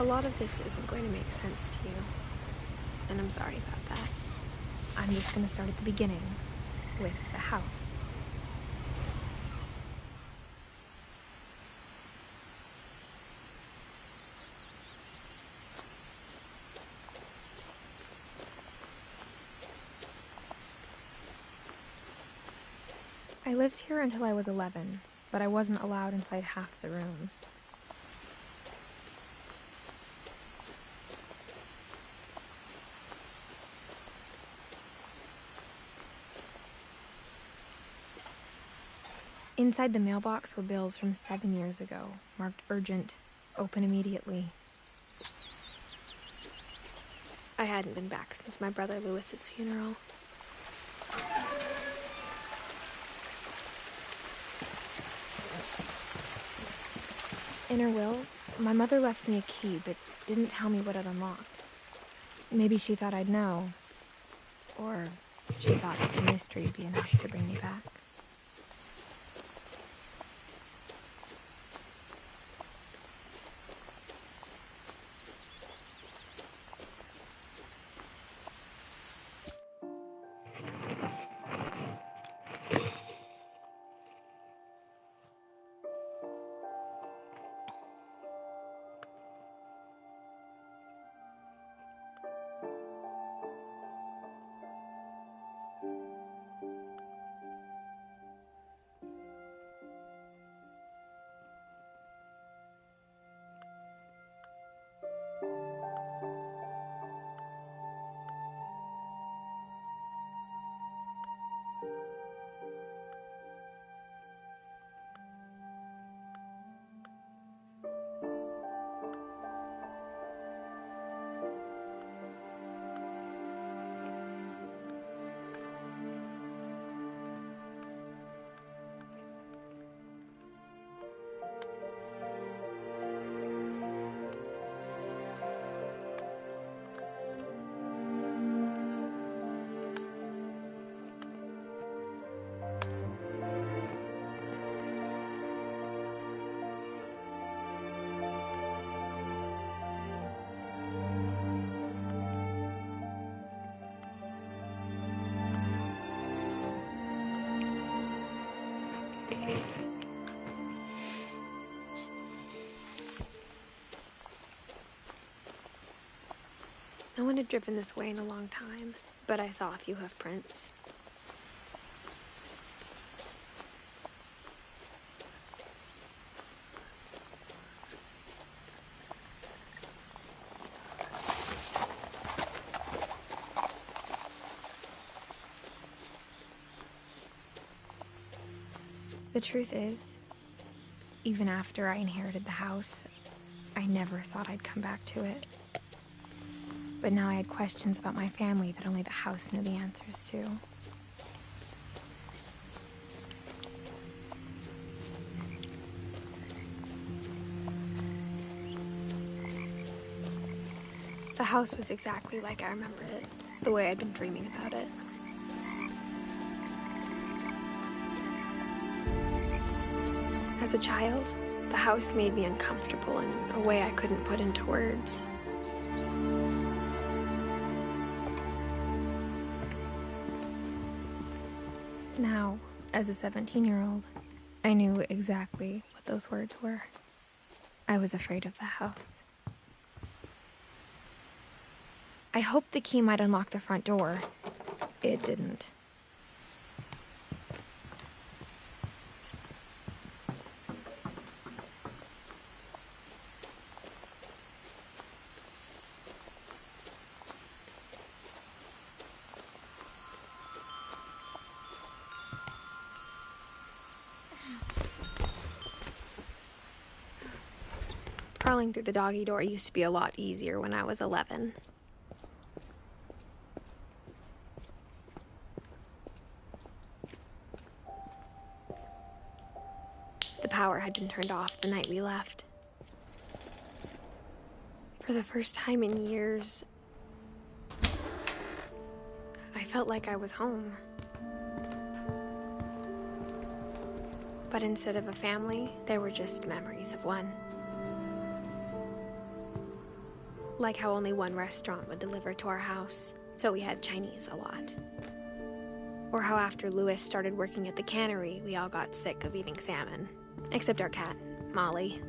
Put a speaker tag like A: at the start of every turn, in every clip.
A: A lot of this isn't going to make sense to you, and I'm sorry about that. I'm just going to start at the beginning, with the house. I lived here until I was 11, but I wasn't allowed inside half the rooms. Inside the mailbox were bills from 7 years ago, marked urgent, open immediately. I hadn't been back since my brother Lewis's funeral. In her will, my mother left me a key, but didn't tell me what it unlocked. Maybe she thought I'd know, or she thought that the mystery would be enough to bring me back. No one had driven this way in a long time, but I saw a few hoof prints. The truth is, even after I inherited the house, I never thought I'd come back to it. But now I had questions about my family that only the house knew the answers to. The house was exactly like I remembered it, the way I'd been dreaming about it. As a child, the house made me uncomfortable in a way I couldn't put into words. Now, as a 17-year-old, I knew exactly what those words were. I was afraid of the house. I hoped the key might unlock the front door. It didn't. Crawling through the doggy door used to be a lot easier when I was 11. The power had been turned off the night we left. For the first time in years, I felt like I was home. But instead of a family, there were just memories of one. Like how only one restaurant would deliver to our house, so we had Chinese a lot. Or how after Louis started working at the cannery, we all got sick of eating salmon. Except our cat, Molly.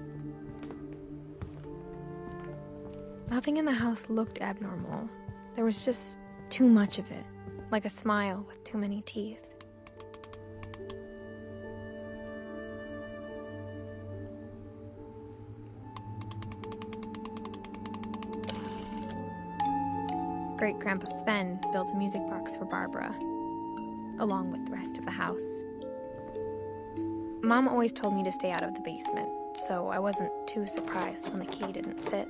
A: Nothing in the house looked abnormal. There was just too much of it, like a smile with too many teeth. Great-Grandpa Sven built a music box for Barbara, along with the rest of the house. Mom always told me to stay out of the basement, so I wasn't too surprised when the key didn't fit.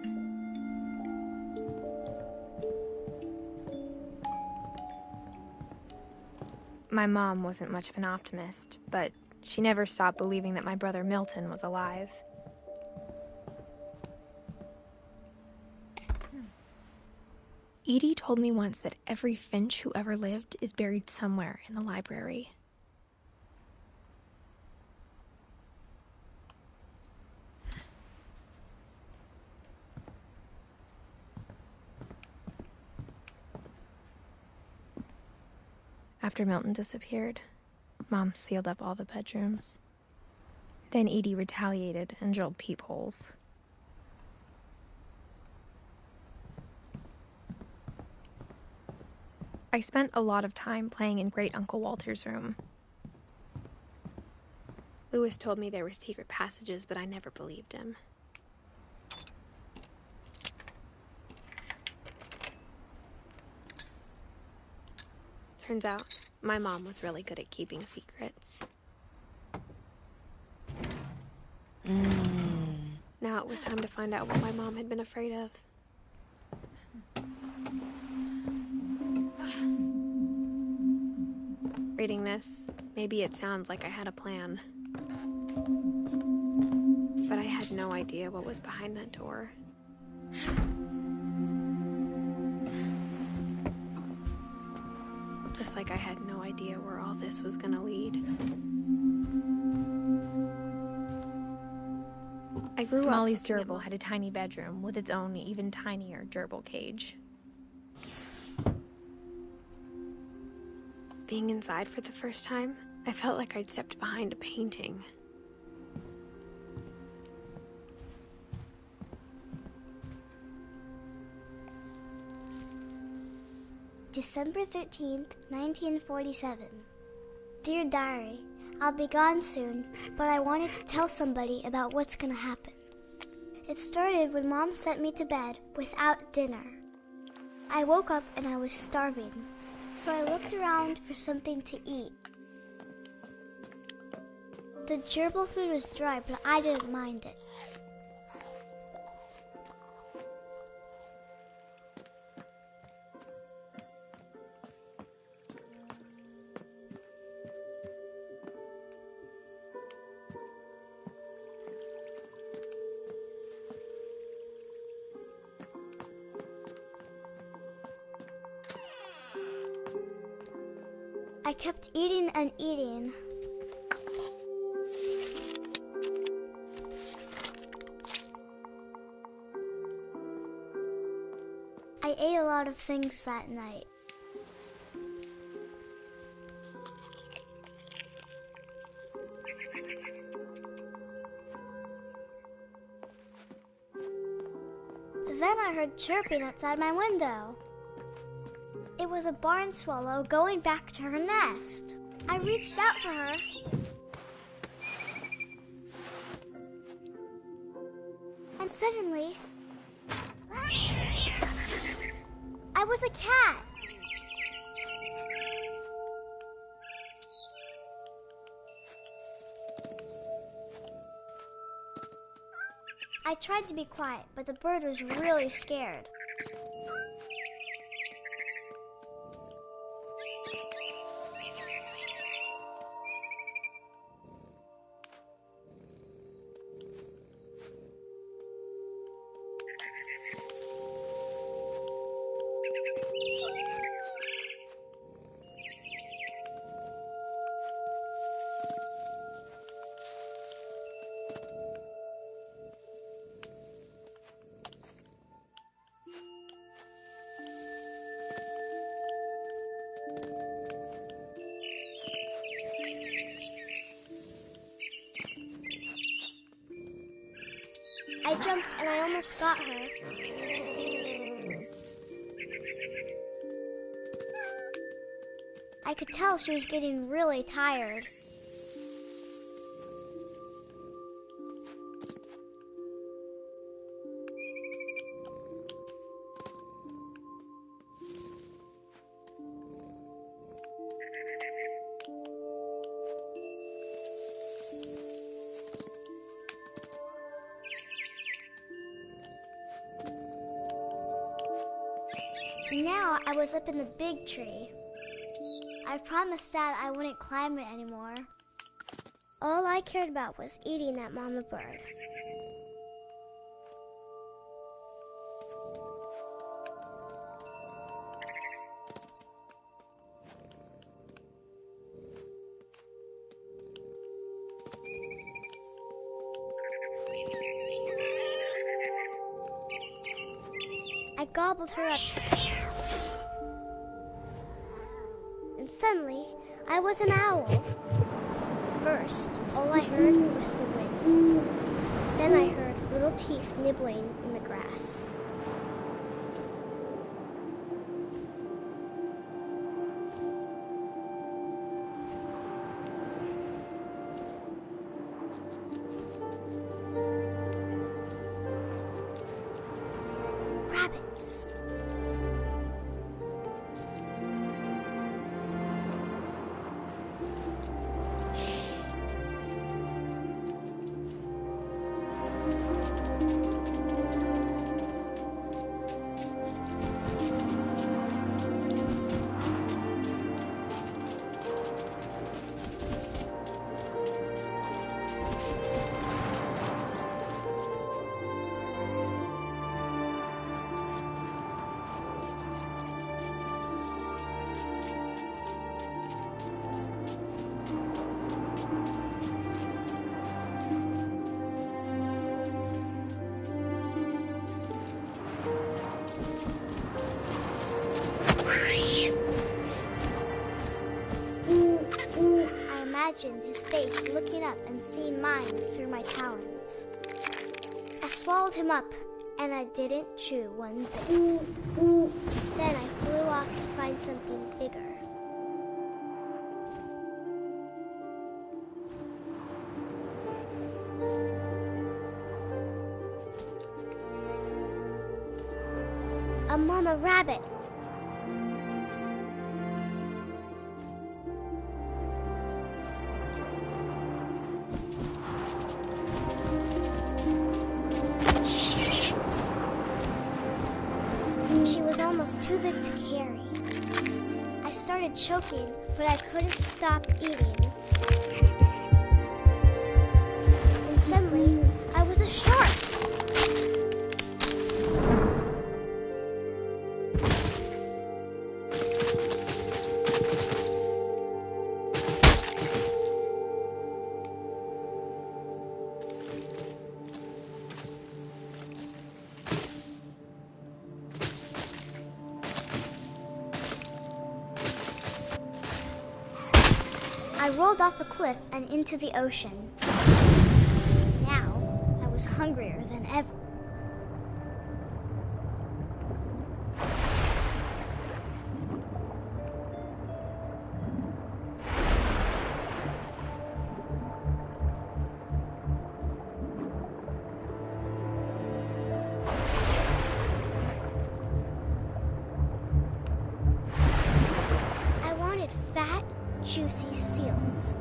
A: My mom wasn't much of an optimist, but she never stopped believing that my brother Milton was alive. Edie told me once that every Finch who ever lived is buried somewhere in the library. After Milton disappeared, Mom sealed up all the bedrooms. Then Edie retaliated and drilled peepholes. I spent a lot of time playing in Great Uncle Walter's room. Louis told me there were secret passages, but I never believed him. Turns out, my mom was really good at keeping secrets. Now it was time to find out what my mom had been afraid of. Reading this, maybe it sounds like I had a plan. But I had no idea what was behind that door. Just like I had no idea where all this was gonna lead. I grew up. Molly's gerbil had a tiny bedroom with its own even tinier gerbil cage. Being inside for the first time, I felt like I'd stepped behind a painting.
B: December 13th, 1947. Dear Diary, I'll be gone soon, but I wanted to tell somebody about what's gonna happen. It started when Mom sent me to bed without dinner. I woke up and I was starving, so I looked around for something to eat. The gerbil food was dry, but I didn't mind it. I kept eating and eating. I ate a lot of things that night. Then I heard chirping outside my window. It was a barn swallow going back to her nest. I reached out for her. And suddenly, I was a cat. I tried to be quiet, but the bird was really scared. I jumped and I almost got her. I could tell she was getting really tired. Now I was up in the big tree. I promised Dad I wouldn't climb it anymore. All I cared about was eating that mama bird. I gobbled her up. And suddenly, I was an owl. First, all I heard was the wind. Then I heard little teeth nibbling in the grass. Rabbits. I imagined his face looking up and seeing mine through my talons. I swallowed him up, and I didn't chew one bit. Then I flew off to find something bigger. A mama rabbit. She was almost too big to carry. I started choking, but I couldn't stop eating. And suddenly, I was a shark. I rolled off the cliff and into the ocean. Now, I was hungrier than ever. I wanted fat, juicy seals.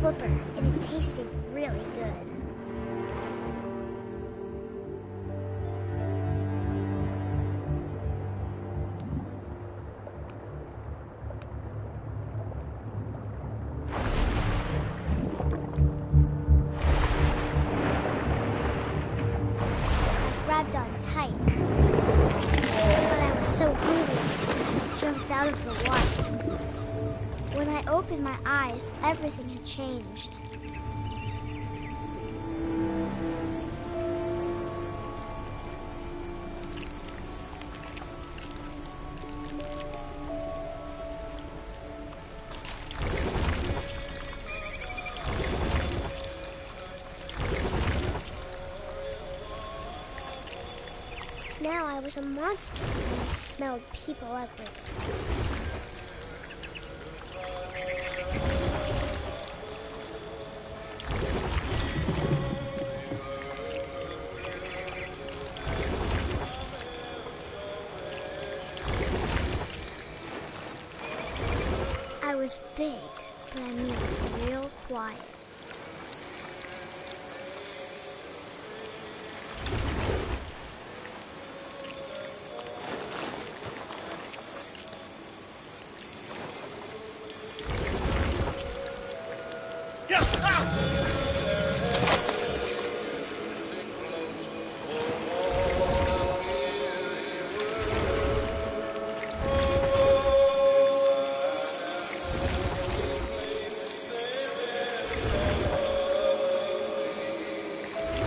B: flipper, and it tasted really good. I grabbed on tight, but I was so hungry, I jumped out of the water. When I opened my eyes, everything had changed. Now I was a monster, and I smelled people everywhere. I was big, but I moved real quiet.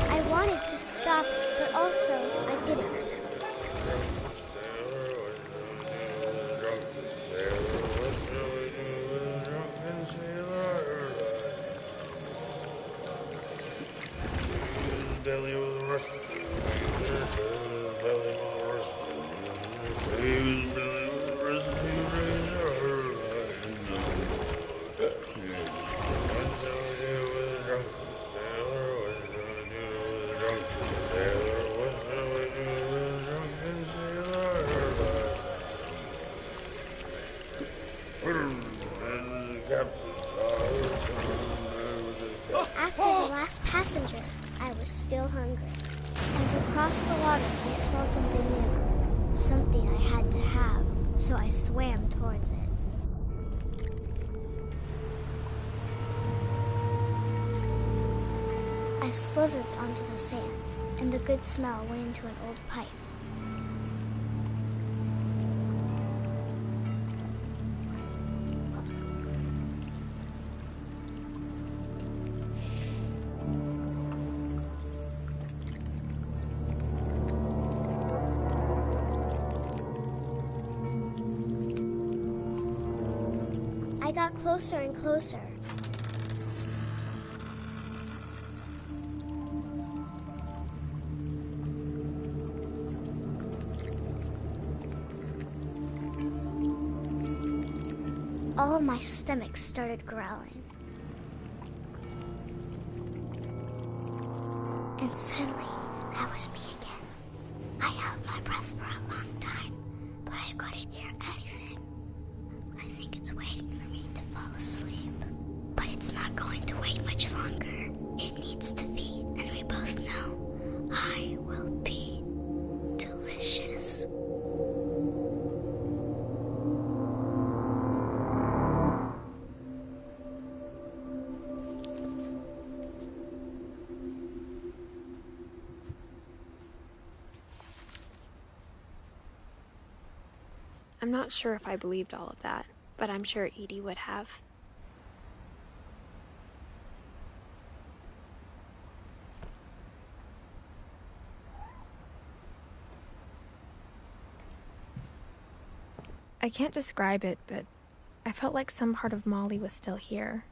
B: I wanted to stop, but also I didn't. After the last passenger, I was still hungry. And across the water, I smelled something new. Something I had to have, so I swam towards it. I slithered onto the sand, and the good smell went into an old pipe. I got closer and closer. All of my stomach started growling. And suddenly, I was me again. I held my breath for a long time, but I couldn't hear anything. I think it's waiting for me to fall asleep. But it's not going to wait much longer. It needs to feed, and we both know I will be delicious.
A: I'm not sure if I believed all of that, but I'm sure Edie would have. I can't describe it, but I felt like some part of Molly was still here.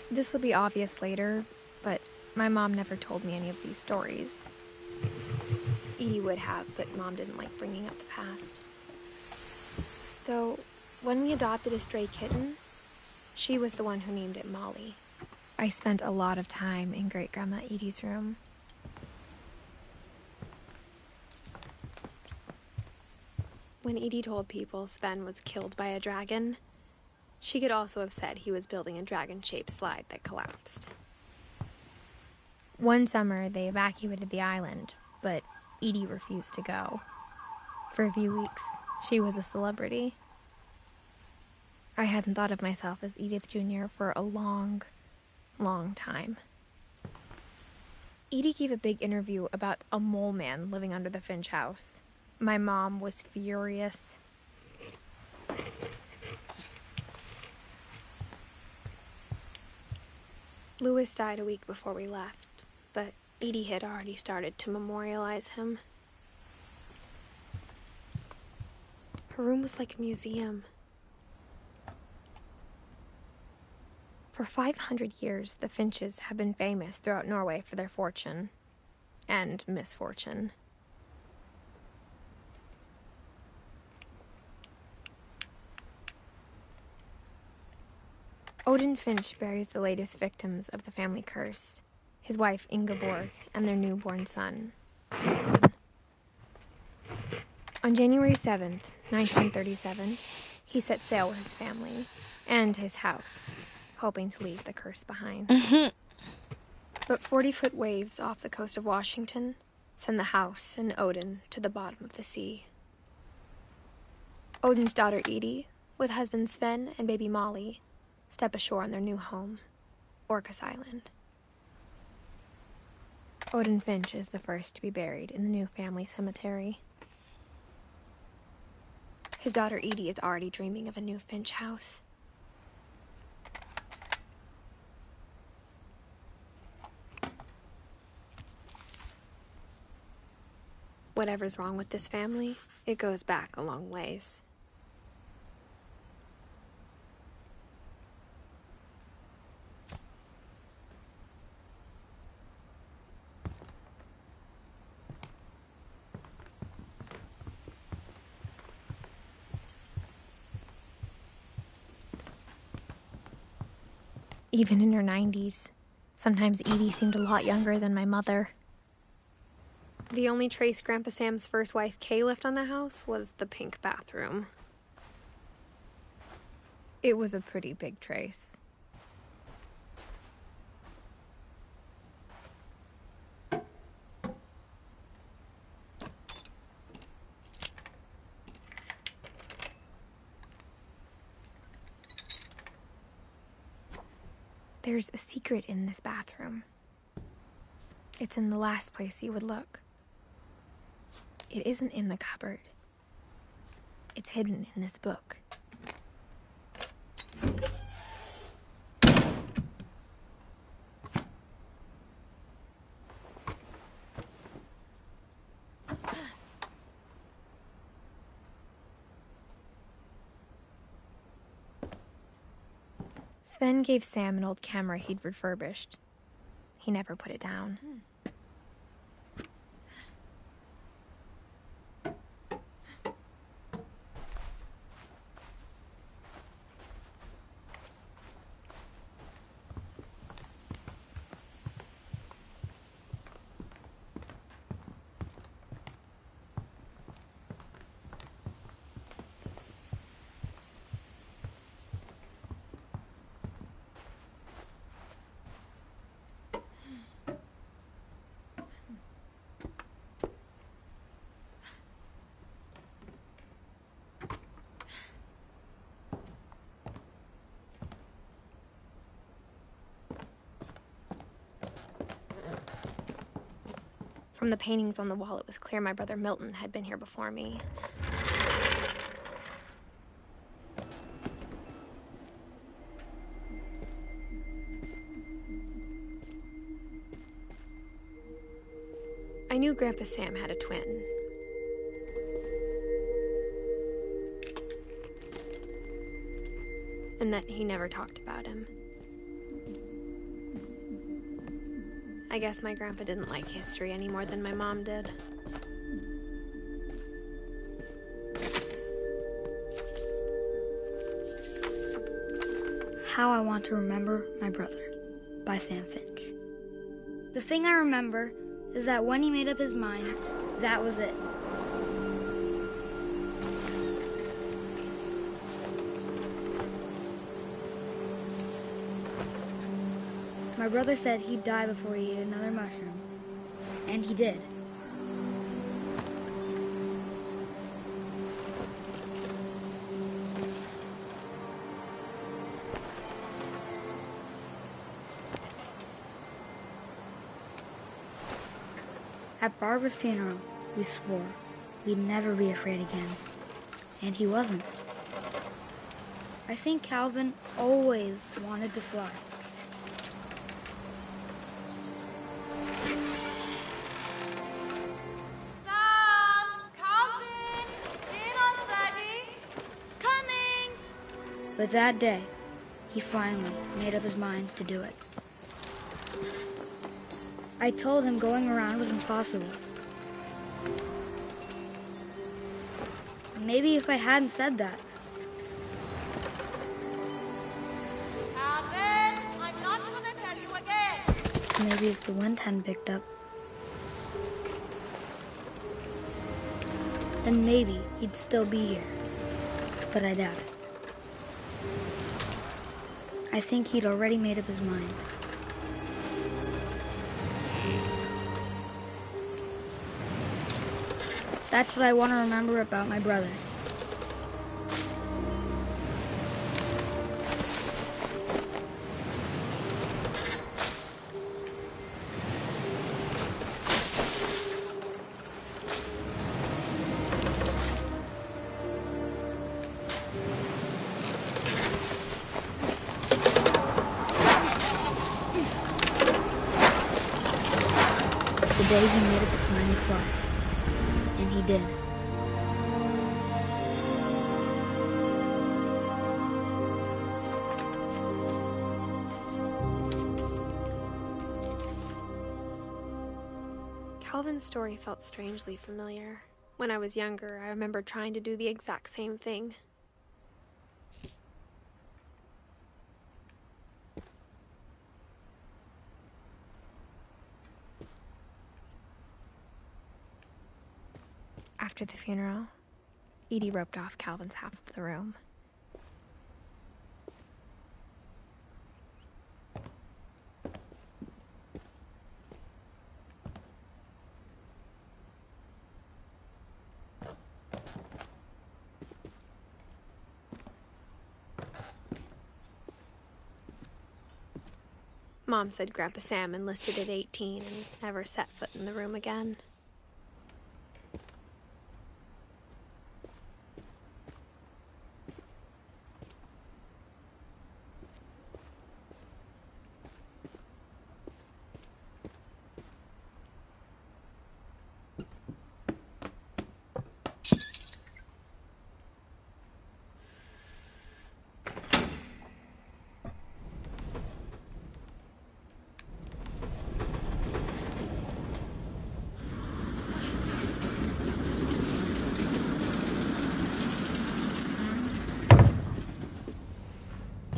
A: This will be obvious later, but my mom never told me any of these stories. Edie would have, but Mom didn't like bringing up the past. Though, When we adopted a stray kitten, she was the one who named it Molly. I spent a lot of time in Great-Grandma Edie's room. When Edie told people Sven was killed by a dragon, she could also have said he was building a dragon-shaped slide that collapsed. One summer, they evacuated the island, but Edie refused to go. For a few weeks, she was a celebrity. I hadn't thought of myself as Edith Jr. for a long time. Edie gave a big interview about a mole man living under the Finch house. My mom was furious. Louis died a week before we left, but Edie had already started to memorialize him. Her room was like a museum. For 500 years, the Finches have been famous throughout Norway for their fortune and misfortune. Odin Finch buries the latest victims of the family curse, his wife Ingeborg and their newborn son, Johan. On January 7th, 1937, he set sail with his family and his house, hoping to leave the curse behind. But 40-foot waves off the coast of Washington send the house and Odin to the bottom of the sea. Odin's daughter Edie, with husband Sven and baby Molly, step ashore on their new home, Orcas Island. Odin Finch is the first to be buried in the new family cemetery. His daughter Edie is already dreaming of a new Finch house. Whatever's wrong with this family, it goes back a long ways. Even in her 90s, sometimes Edie seemed a lot younger than my mother. The only trace Grandpa Sam's first wife, Kay, left on the house was the pink bathroom. It was a pretty big trace. There's a secret in this bathroom. It's in the last place you would look. It isn't in the cupboard. It's hidden in this book. Sven gave Sam an old camera he'd refurbished. He never put it down. From the paintings on the wall, it was clear my brother Milton had been here before me. I knew Grandpa Sam had a twin. And that he never talked about him. I guess my grandpa didn't like history any more than my mom did.
C: How I Want to Remember My Brother by Sam Finch. The thing I remember is that when he made up his mind, that was it. My brother said he'd die before he ate another mushroom, and he did. At Barbara's funeral, we swore we'd never be afraid again, and he wasn't. I think Calvin always wanted to fly. But that day, he finally made up his mind to do it. I told him going around was impossible. Maybe if I hadn't said that.
D: Calvin, I'm not gonna tell you again.
C: Maybe if the wind hadn't picked up. Then maybe he'd still be here. But I doubt it. I think he'd already made up his mind. That's what I want to remember about my brother. The day he made up his mind to fly. And he did.
A: Calvin's story felt strangely familiar. When I was younger, I remember trying to do the exact same thing. After the funeral, Edie roped off Calvin's half of the room. Mom said Grandpa Sam enlisted at 18 and never set foot in the room again.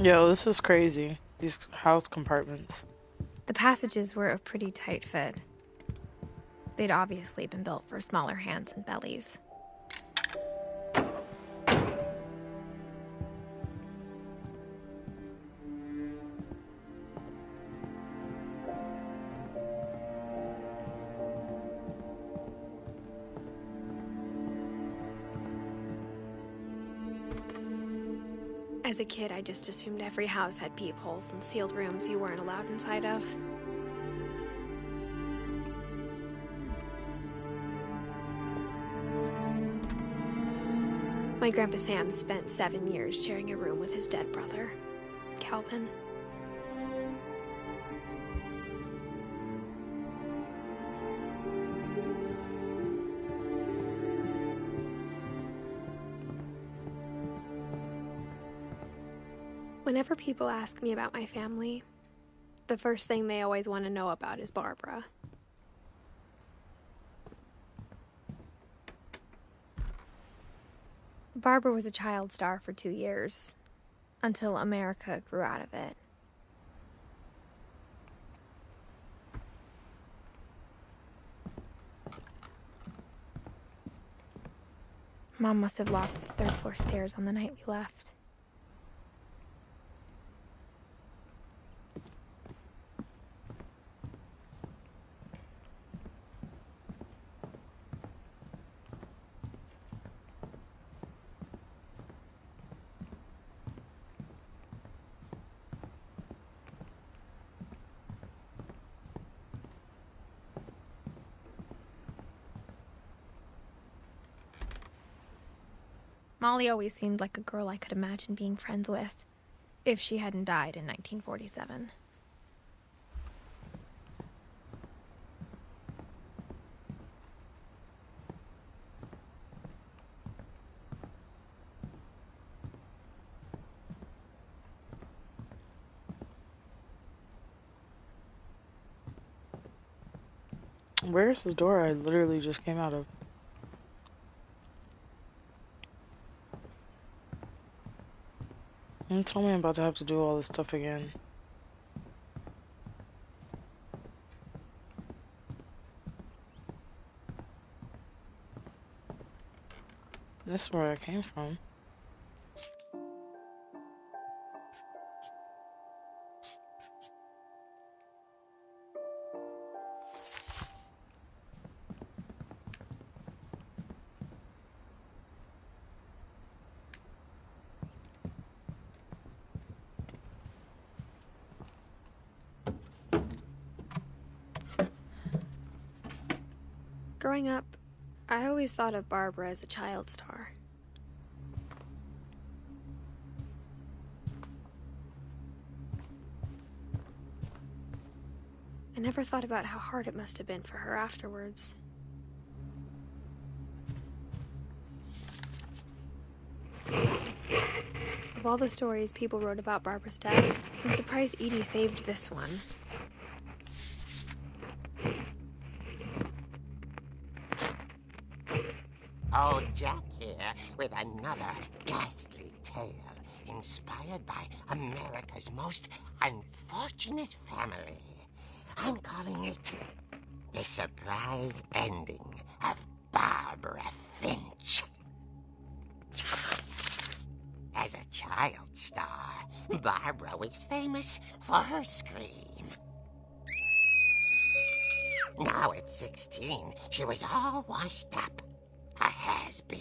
E: Yo, this is crazy. These house compartments.
A: The passages were a pretty tight fit. They'd obviously been built for smaller hands and bellies. As a kid, I just assumed every house had peepholes and sealed rooms you weren't allowed inside of. My Grandpa Sam spent 7 years sharing a room with his dead brother, Calvin. Whenever people ask me about my family, the first thing they always want to know about is Barbara. Barbara was a child star for 2 years. until America grew out of it. Mom must have locked the third floor stairs on the night we left. Molly always seemed like a girl I could imagine being friends with, if she hadn't died in 1947.
E: Where's the door I literally just came out of? Don't tell me I'm about to have to do all this stuff again. This is where I came from.
A: Growing up, I always thought of Barbara as a child star. I never thought about how hard it must have been for her afterwards. Of all the stories people wrote about Barbara's death, I'm surprised Edie saved this one.
F: Old Jack here with another ghastly tale inspired by America's most unfortunate family. I'm calling it The Surprise Ending of Barbara Finch. As a child star, Barbara was famous for her scream. Now at 16, she was all washed up. A has-been.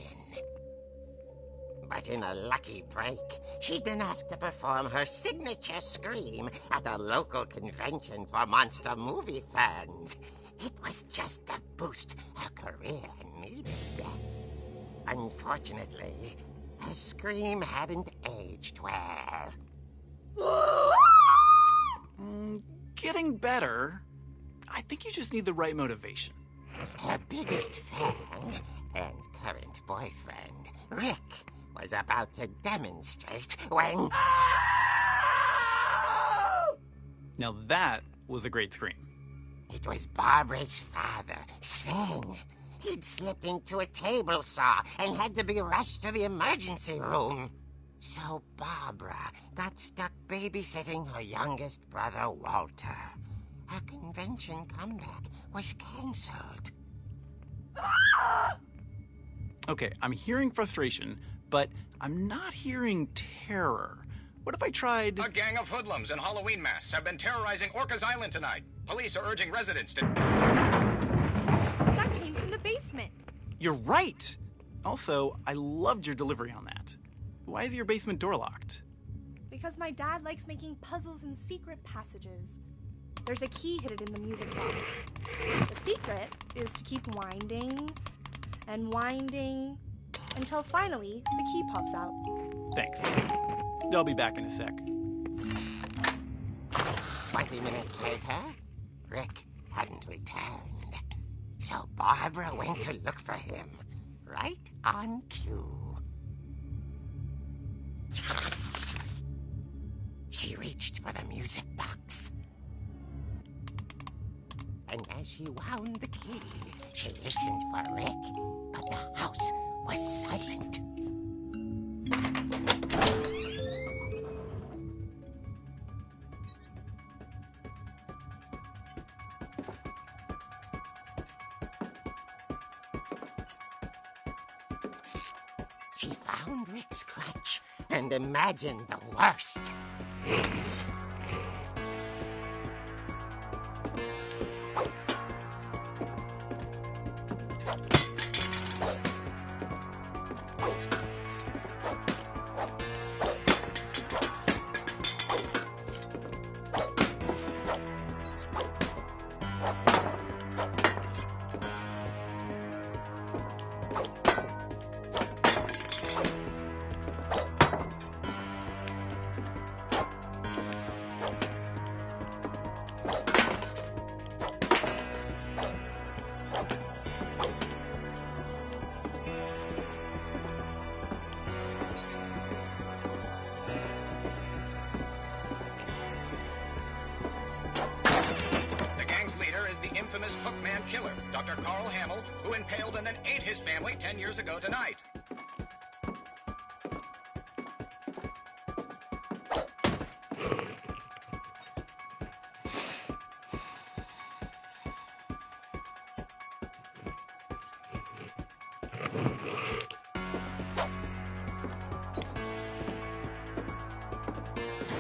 F: But in a lucky break, she'd been asked to perform her signature scream at a local convention for monster movie fans. It was just the boost her career needed. Unfortunately, her scream hadn't aged well.
G: Getting better. I think you just need the right motivation.
F: Her biggest fan and current boyfriend, Rick, was about to demonstrate when...
G: Now that was a great scream.
F: It was Barbara's father, Sven. He'd slipped into a table saw and had to be rushed to the emergency room. So Barbara got stuck babysitting her youngest brother, Walter. Her convention comeback was cancelled.
G: Okay, I'm hearing frustration, but I'm not hearing terror. What if I tried...
H: A gang of hoodlums in Halloween masks have been terrorizing Orcas Island tonight. Police are urging residents to...
D: That came from the basement.
G: You're right! Also, I loved your delivery on that. Why is your basement door locked?
D: Because my dad likes making puzzles and secret passages. There's a key hidden in the music box. The secret is to keep winding and winding until finally the key pops out.
G: Thanks. I'll be back in a sec.
F: 20 minutes later, Rick hadn't returned. So Barbara went to look for him, right on cue. She reached for the music box. And as she wound the key, she listened for Rick, but the house was silent. She found Rick's crutch and imagined the worst.
H: Infamous Hookman killer, Dr. Carl Hamill, who impaled and then ate his family 10 years ago tonight.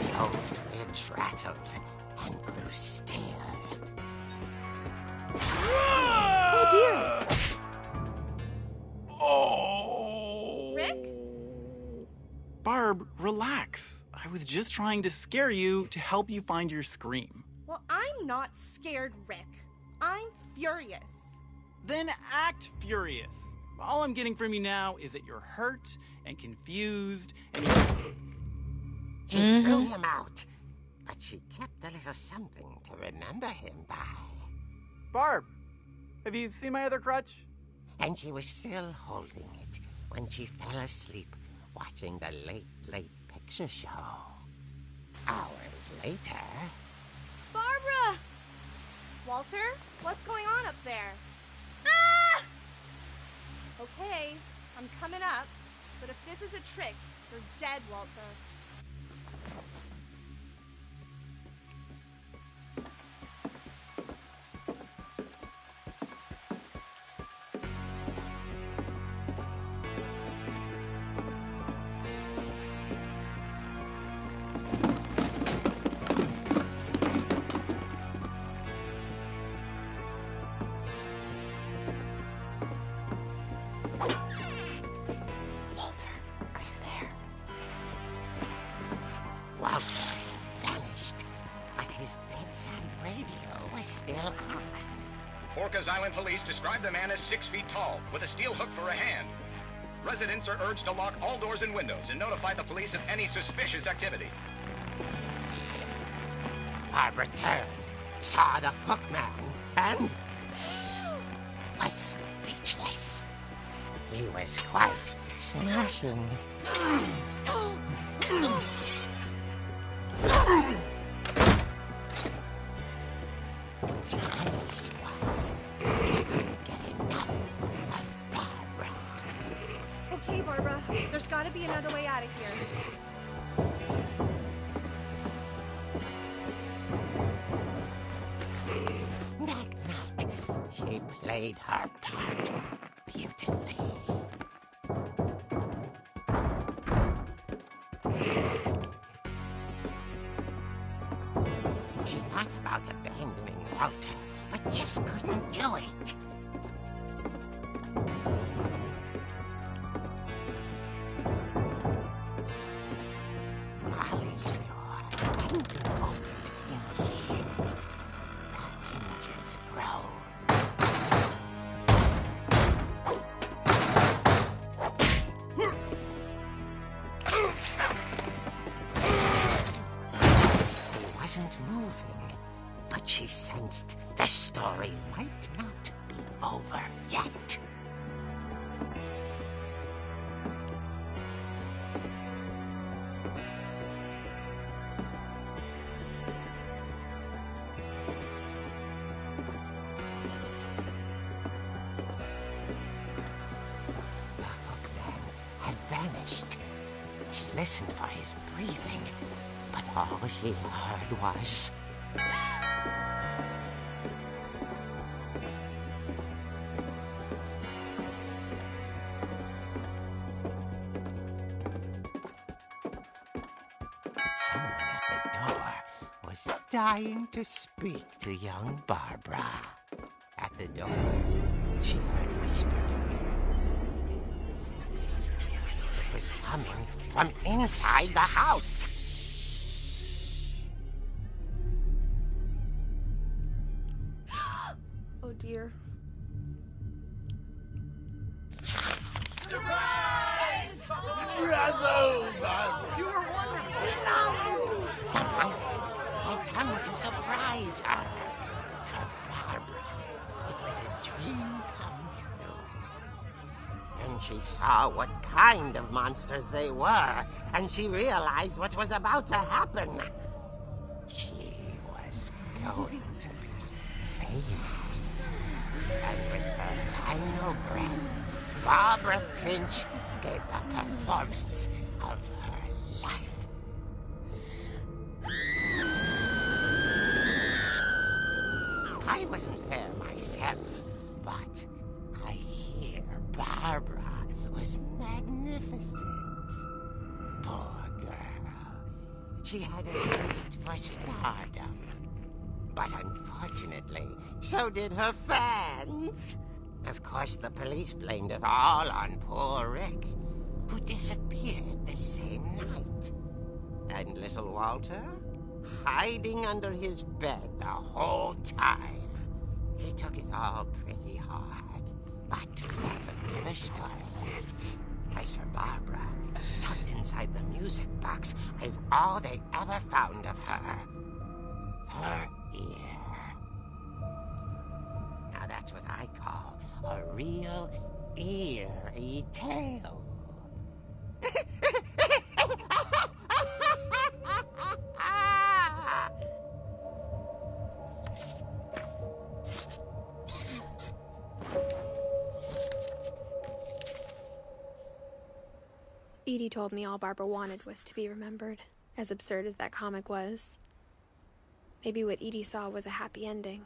F: The old fridge rattled and grew still.
A: Oh dear!
G: Oh!
D: Rick?
G: Barb, relax. I was just trying to scare you to help you find your scream.
D: Well, I'm not scared, Rick. I'm furious.
G: Then act furious. All I'm getting from you now is that you're hurt and confused and
F: She threw him out, but she kept a little something to remember him by.
G: Barb, have you seen my other crutch?
F: And she was still holding it when she fell asleep watching the late picture show. Hours later...
D: Barbara! Walter, what's going on up there? Ah! Okay, I'm coming up, but if this is a trick, you're dead, Walter.
F: Walter vanished, but his bedside radio was still on.
H: Orcas Island police describe the man as 6 feet tall, with a steel hook for a hand. Residents are urged to lock all doors and windows and notify the police of any suspicious activity.
F: Barbara turned, saw the hook man, and was speechless. He was quite smashing. And high he was. He couldn't get enough of Barbara.
D: Okay, Barbara, there's gotta be another way out of here.
F: That night, she played her part beautifully. She thought about abandoning Walter, but just couldn't do it. Molly's door hadn't been opened in years. The hinges groaned. He wasn't moving, but she sensed the story might not be over yet. The hookman had vanished. She listened for his breathing, but all she heard was... was dying to speak to young Barbara. At the door, she heard whispering. It was coming from inside the house.
D: Oh dear.
F: The monsters had come to surprise her. For Barbara, it was a dream come true. Then she saw what kind of monsters they were, and she realized what was about to happen. She was going to be famous. And with her final breath, Barbara Finch gave the performance of her life. I wasn't there myself, but I hear Barbara was magnificent. Poor girl. She had a taste for stardom. But unfortunately, so did her fans. Of course, the police blamed it all on poor Rick, who disappeared the same night. And little Walter? Hiding under his bed the whole time. He took it all pretty hard, but that's another story. As for Barbara, tucked inside the music box is all they ever found of her. Her ear. Now that's what I call a real eerie tale.
A: Edie told me all Barbara wanted was to be remembered, as absurd as that comic was. Maybe what Edie saw was a happy ending.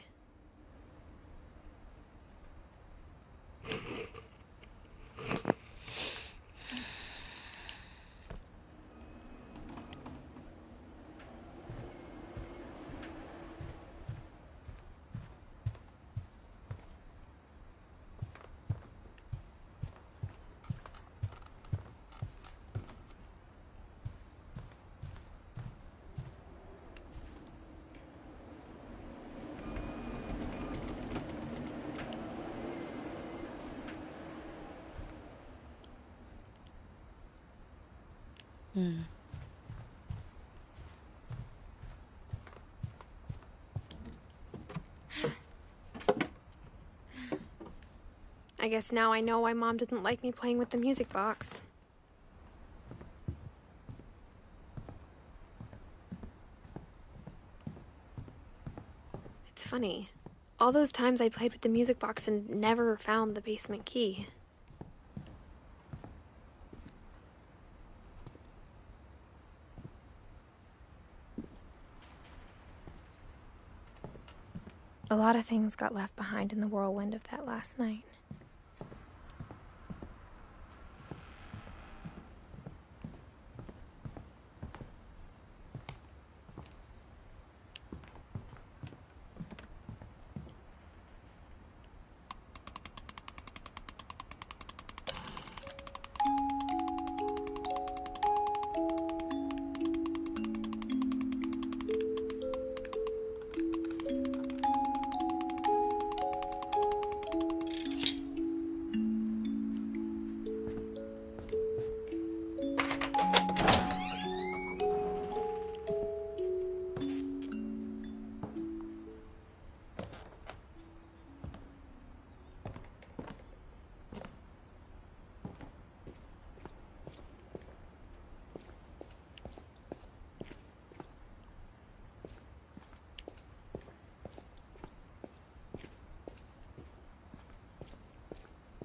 A: I guess now I know why Mom didn't like me playing with the music box. It's funny. All those times I played with the music box and never found the basement key. A lot of things got left behind in the whirlwind of that last night.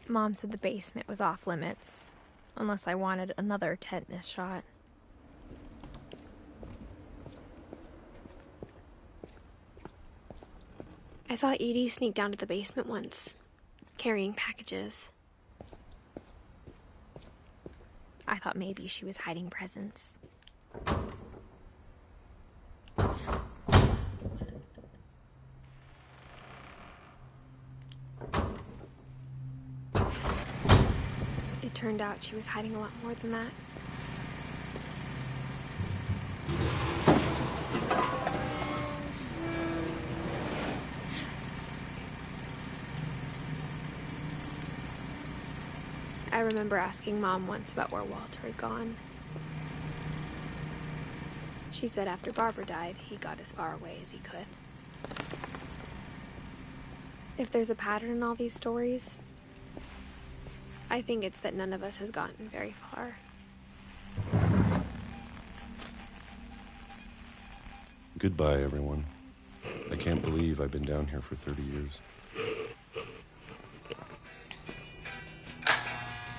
A: Mom said the basement was off limits, unless I wanted another tetanus shot. I saw Edie sneak down to the basement once, carrying packages. I thought maybe she was hiding presents. turned out she was hiding a lot more than that. I remember asking Mom once about where Walter had gone. She said after Barbara died, he got as far away as he could. If there's a pattern in all these stories, I think it's that none of us has gotten very far.
I: Goodbye, everyone. I can't believe I've been down here for 30 years.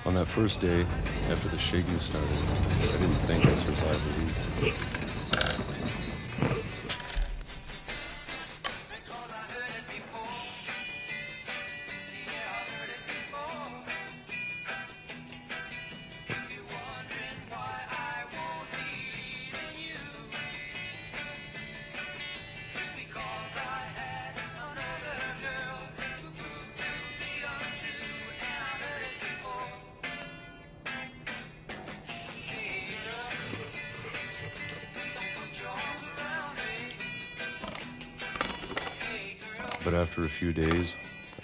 I: On that first day, after the shaking started, I didn't think I'd survive a week. But after a few days,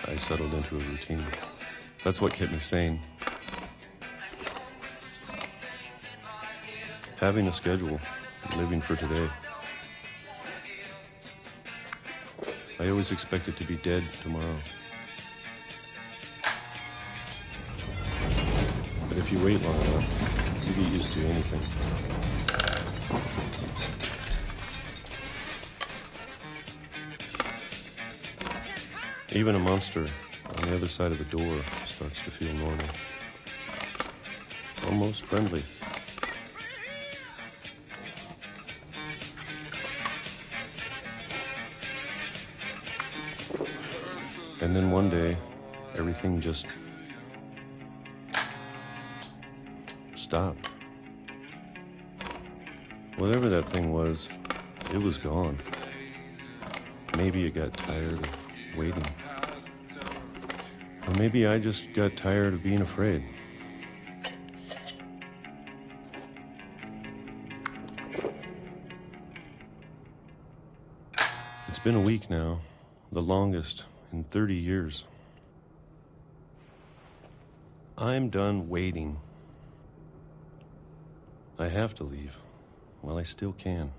I: I settled into a routine. That's what kept me sane. Having a schedule, living for today. I always expected to be dead tomorrow. But if you wait long enough, you get used to anything. Even a monster on the other side of the door starts to feel normal. Almost friendly. And then one day, everything just stopped. Whatever that thing was, it was gone. Maybe it got tired of waiting. Or maybe I just got tired of being afraid. It's been a week now, the longest in 30 years. I'm done waiting. I have to leave while I still can.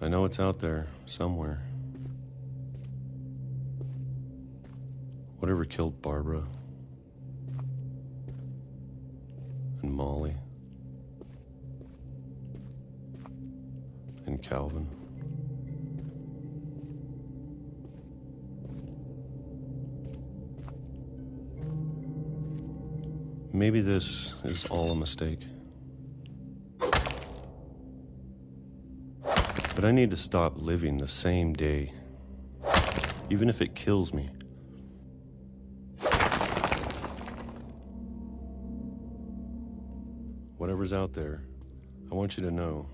I: I know it's out there, somewhere. Whatever killed Barbara and Molly and Calvin. Maybe this is all a mistake. But I need to stop living the same day, even if it kills me. Whatever's out there, I want you to know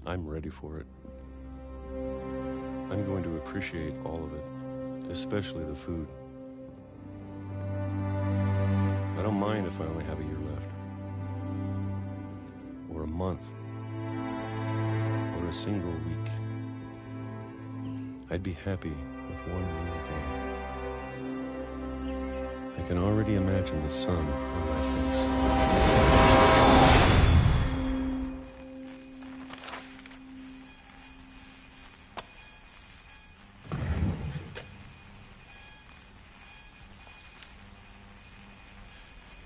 I: I'm ready for it. I'm going to appreciate all of it, especially the food. I don't mind if I only have a year left, or a month, or a single week. I'd be happy with one meal a day. I can already imagine the sun on my face.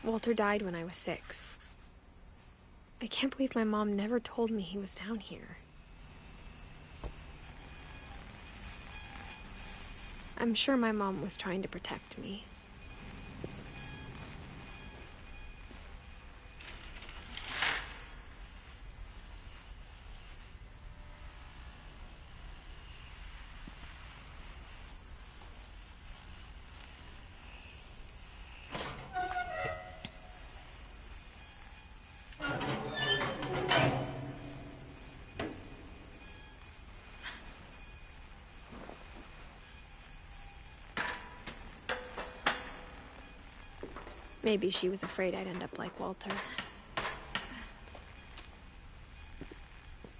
A: Walter died when I was 6. I can't believe my mom never told me he was down here. I'm sure my mom was trying to protect me. Maybe she was afraid I'd end up like Walter.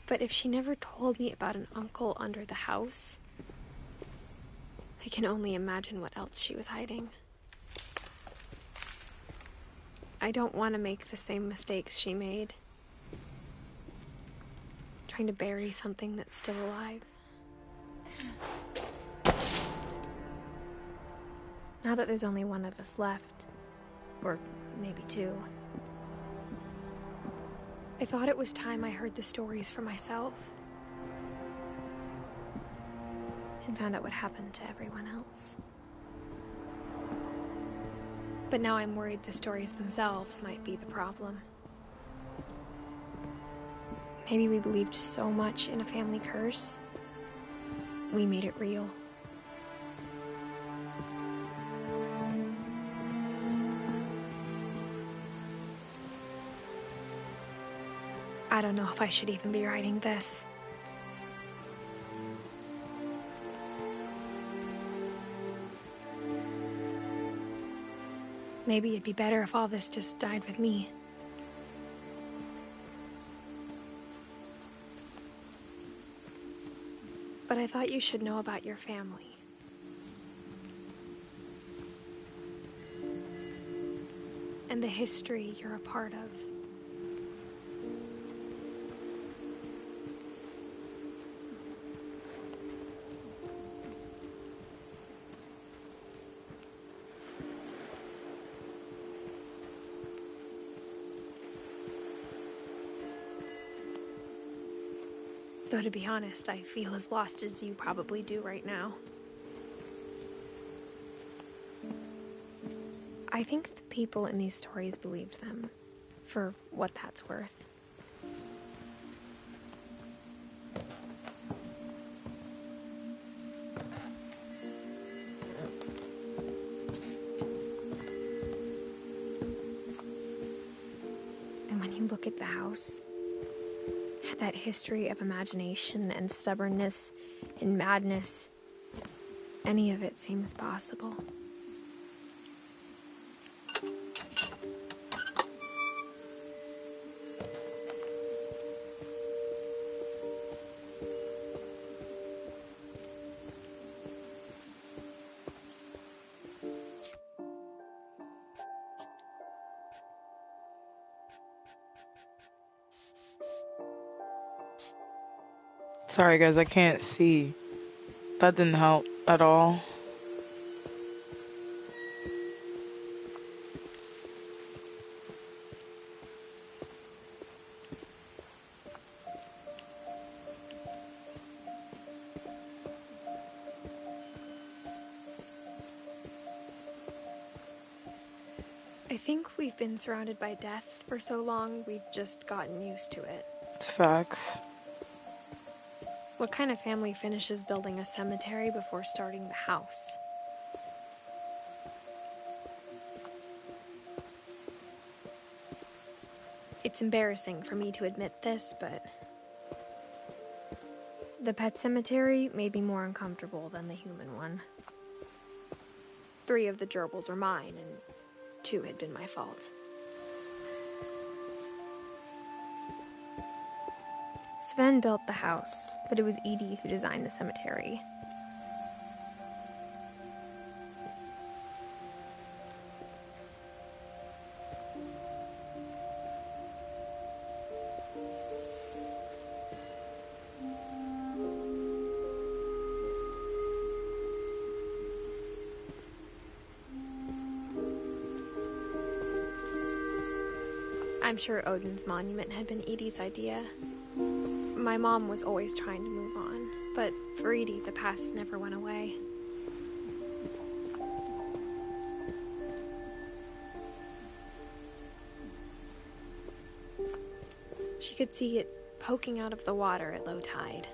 A: But if she never told me about an uncle under the house, I can only imagine what else she was hiding. I don't want to make the same mistakes she made. Trying to bury something that's still alive. Now that there's only one of us left, or maybe two, I thought it was time I heard the stories for myself and found out what happened to everyone else. But now I'm worried the stories themselves might be the problem. Maybe we believed so much in a family curse, we made it real. I don't know if I should even be writing this. Maybe it'd be better if all this just died with me. But I thought you should know about your family. And the history you're a part of. Though to be honest, I feel as lost as you probably do right now. I think the people in these stories believed them, for what that's worth. And when you look at the house, that history of imagination and stubbornness and madness, any of it seems possible.
E: Sorry guys, I can't see. That didn't help at all.
A: I think we've been surrounded by death for so long, we've just gotten used to it.
E: Facts.
A: What kind of family finishes building a cemetery before starting the house? It's embarrassing for me to admit this, but the pet cemetery made me more uncomfortable than the human one. 3 of the gerbils are mine, and 2 had been my fault. Sven built the house, but it was Edie who designed the cemetery. I'm sure Odin's monument had been Edie's idea. My mom was always trying to move on, but for Edie, the past never went away. She could see it poking out of the water at low tide.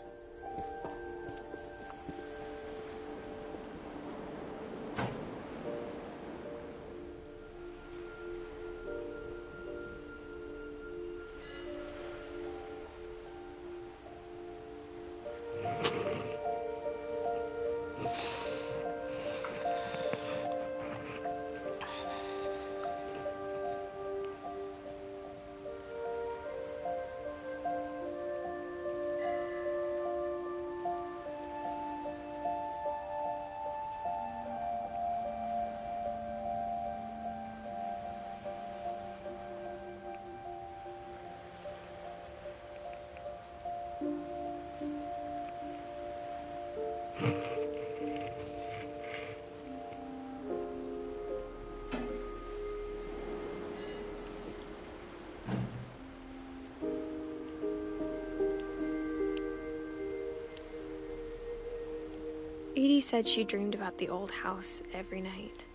A: Edie said she dreamed about the old house every night.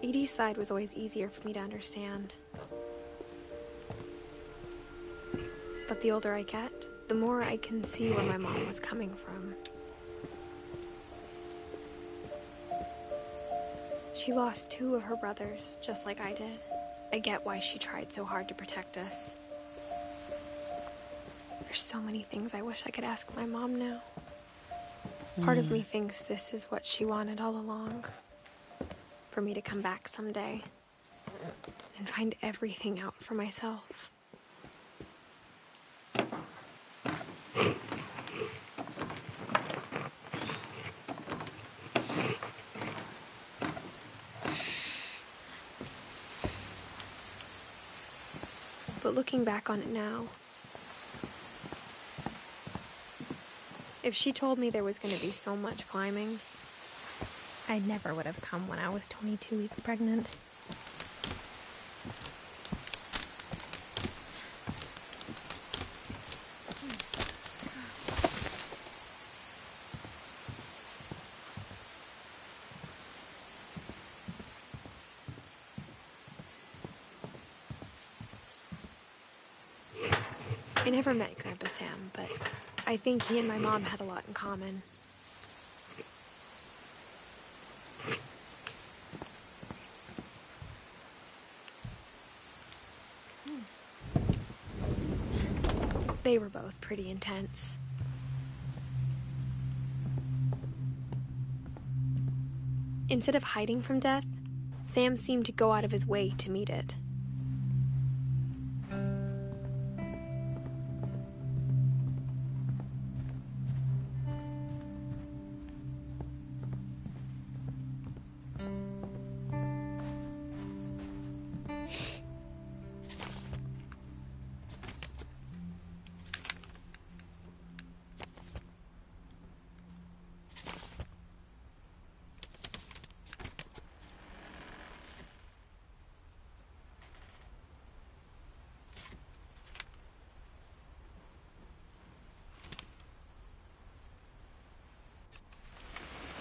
A: Edie's side was always easier for me to understand. But the older I get, the more I can see where my mom was coming from. She lost 2 of her brothers, just like I did. I get why she tried so hard to protect us. There's so many things I wish I could ask my mom now. Part of me thinks this is what she wanted all along. For me to come back someday and find everything out for myself. But looking back on it now, if she told me there was going to be so much climbing, I never would have come when I was 22 weeks pregnant. I never met Grandpa Sam, but I think he and my mom had a lot in common. They were both pretty intense. Instead of hiding from death, Sam seemed to go out of his way to meet it.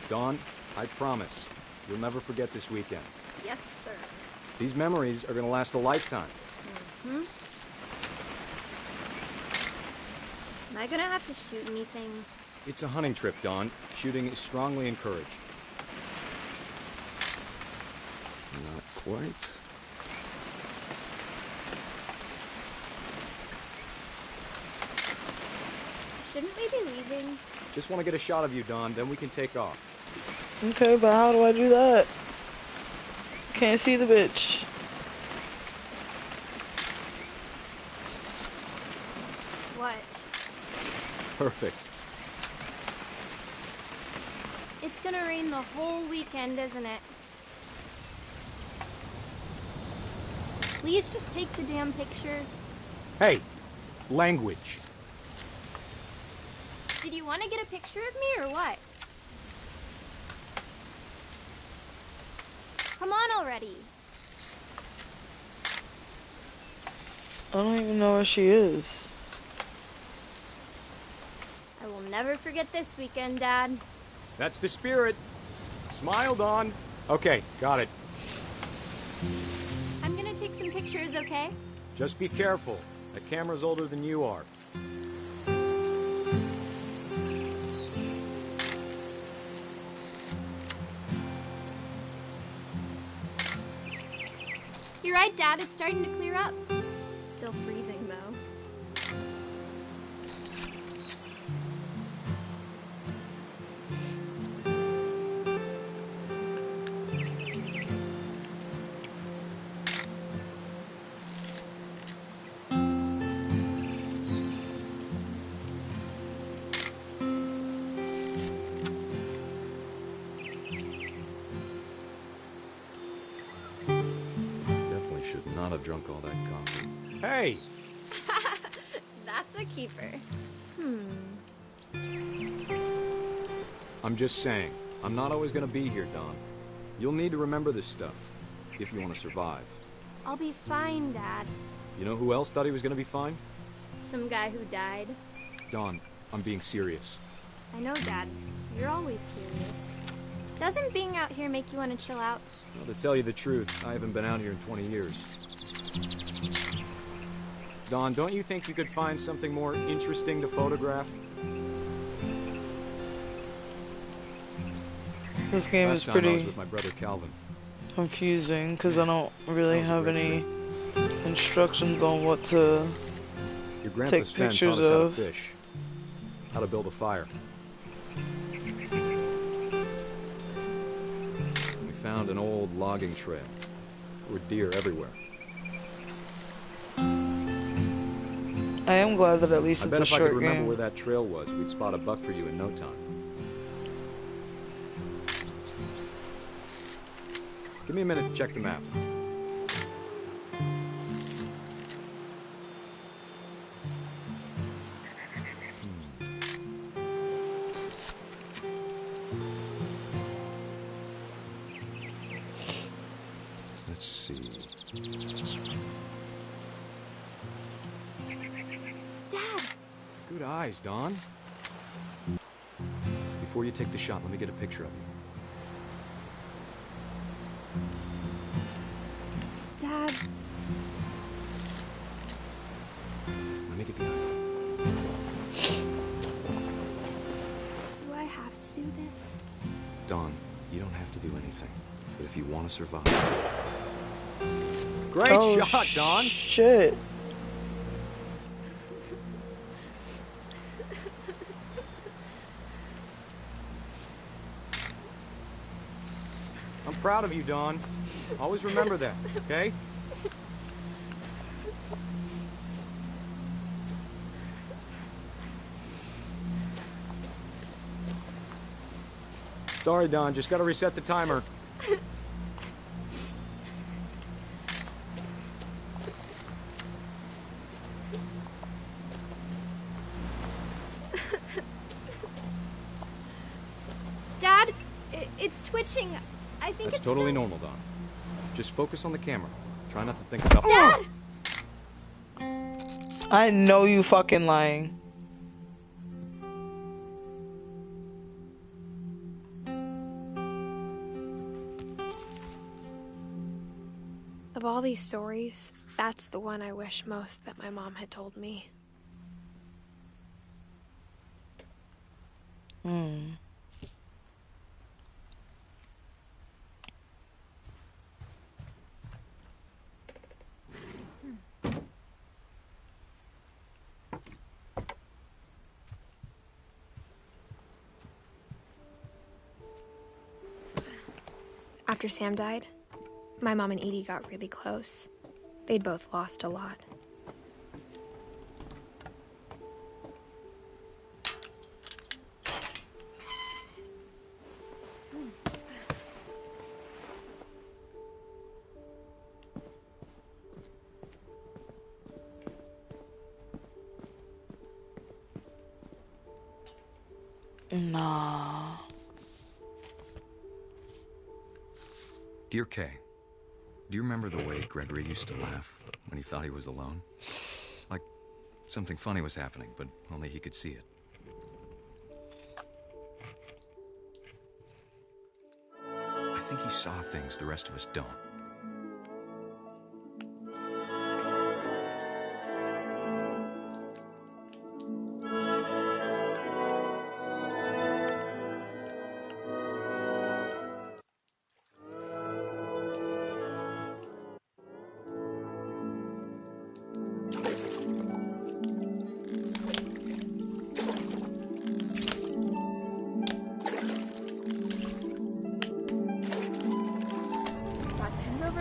J: Dawn, I promise, you'll never forget this weekend.
D: Yes, sir.
J: These memories are gonna last a lifetime.
K: Am I gonna have to shoot anything?
J: It's a hunting trip, Dawn. Shooting is strongly encouraged. Not quite.
K: Shouldn't we be leaving?
J: Just want to get a shot of you, Dawn, then we can take off.
E: Okay, but how do I do that? Can't see the bitch.
K: What?
J: Perfect.
K: It's gonna rain the whole weekend, isn't it? Please just take the damn picture.
J: Hey, language.
K: Did you want to get a picture of me or what? Come on already.
E: I don't even know where she is.
K: I will never forget this weekend, Dad.
J: That's the spirit. Smile, Dawn. Okay, got it.
K: I'm gonna take some pictures, okay?
J: Just be careful. That camera's older than you are.
K: You're right, Dad. It's starting to clear up. Still freezing, though.
J: Definitely should not have drunk all that coffee. Hey!
K: That's a keeper.
J: I'm just saying, I'm not always gonna be here, Dawn. You'll need to remember this stuff, if you want to survive.
K: I'll be fine, Dad.
J: You know who else thought he was gonna be fine?
K: Some guy who died.
J: Dawn, I'm being serious.
K: I know, Dad. You're always serious. Doesn't being out here make you want to chill out?
J: Well, to tell you the truth, I haven't been out here in 20 years. Dawn, don't you think you could find something more interesting to photograph?
E: This game
J: Last
E: is
J: time I was
E: pretty
J: with my brother Calvin.
E: confusing because I don't really
J: That was a
E: have
J: great
E: any
J: trip.
E: instructions on what to
J: Your grandpa's
E: take
J: fen
E: pictures
J: taught us how to
E: of.
J: fish, how to build a fire. We found an old logging trail. There were deer everywhere.
E: I am glad that at least
J: I
E: it's
J: bet
E: a
J: if I could
E: short
J: remember
E: game.
J: where that trail was, we'd spot a buck for you in no time. Give me a minute to check the map. Let's see.
K: Dad!
J: Good eyes, Dawn. Before you take the shot, let me get a picture of you.
K: Dad,
J: Let me get the eye.
K: do I have to do this?
J: Dawn, you don't have to do anything. But if you want to survive... Great
E: Oh,
J: shot, Dawn!
E: Shit.
J: I'm proud of you, Dawn. Always remember that, okay? Sorry, Dawn. Just gotta reset the timer.
K: Dad, it's twitching. I think
J: That's
K: it's
J: totally
K: so-
J: normal, Dawn. Just focus on the camera. Try not to think about...
K: Dad!
E: I know you fucking lying.
A: Of all these stories, that's the one I wish most that my mom had told me.
E: Hmm.
A: After Sam died, my mom and Edie got really close. They'd both lost a lot.
E: Nah.
J: Dear Kay, do you remember the way Gregory used to laugh when he thought he was alone. Like something funny was happening, but only he could see it. I think he saw things the rest of us don't.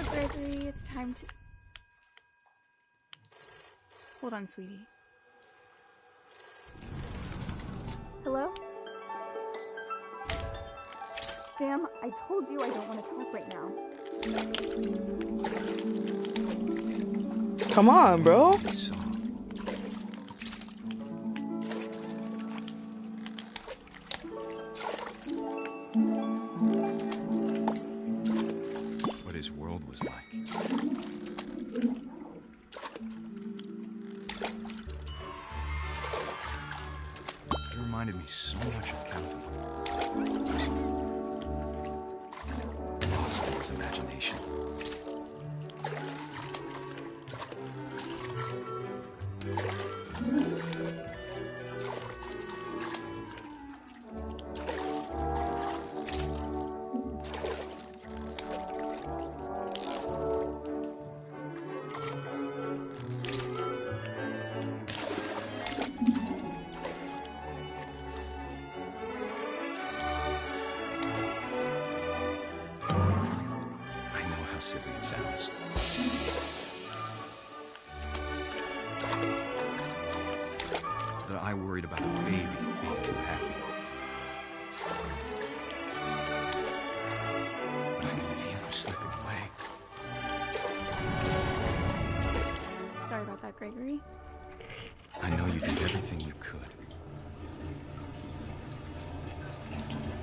L: Gregory, it's time to... Hold on, sweetie. Hello? Sam, I told you I don't want to talk right now.
E: Come on, bro.
J: What his world was like. It reminded me so much of Calvin. Lost in his imagination. Silly it sounds. That I worried about the baby being too happy. But I could feel him slipping away.
L: Sorry about that, Gregory.
J: I know you did everything you could.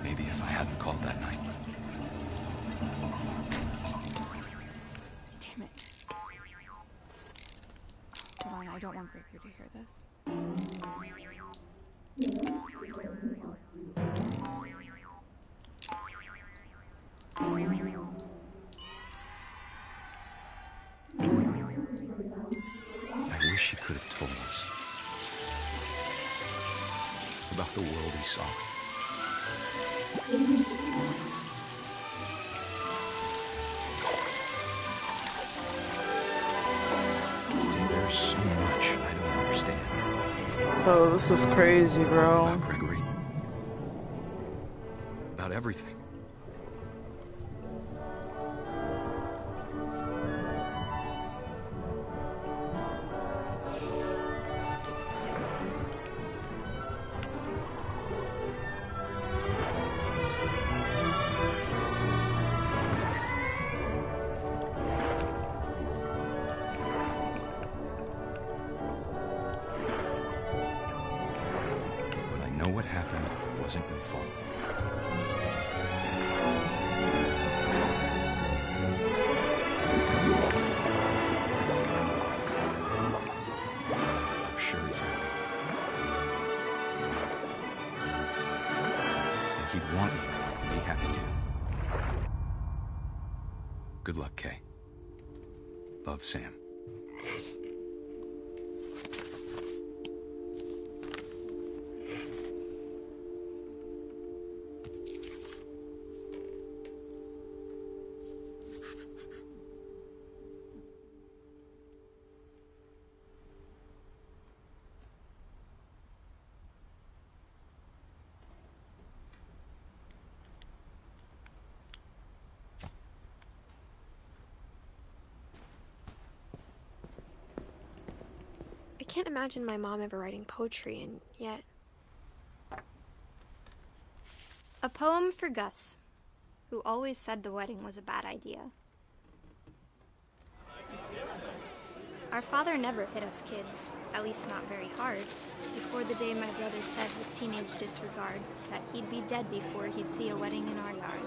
J: Maybe if I hadn't called that night.
L: I don't want Gregory to hear this.
J: I wish he could have told us about the world he saw. There's so much I don't understand.
E: Oh, this is crazy, bro.
J: About Gregory. About everything. Know what happened wasn't your fault. I'm sure he's happy. And he'd want you to be happy too. Good luck, Kay. Love, Sam.
A: I can't imagine my mom ever writing poetry, and yet...
K: A poem for Gus, who always said the wedding was a bad idea. Our father never hit us kids, at least not very hard, before the day my brother said with teenage disregard that he'd be dead before he'd see a wedding in our yard.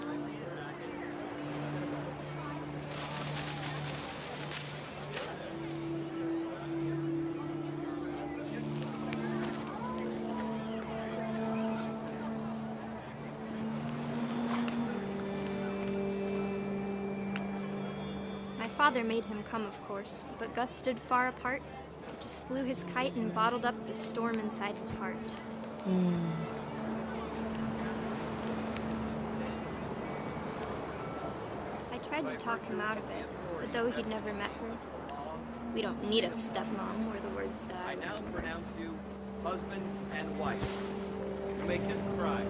K: father made him come, of course, but Gus stood far apart, just flew his kite and bottled up the storm inside his heart. I tried to talk him out of it, but though he'd never met her, "We don't need a stepmom," were the words that I
M: now pronounce you husband and wife. You may kiss the bride.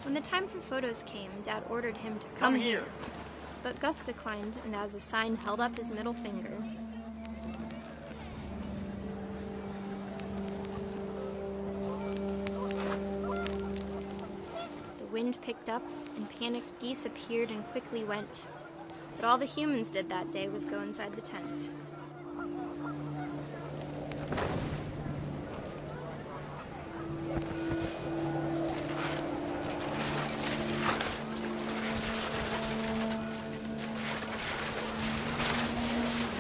K: When the time for photos came, Dad ordered him to come here. But Gus declined, and as a sign held up his middle finger. The wind picked up, and panicked geese appeared and quickly went. But all the humans did that day was go inside the tent.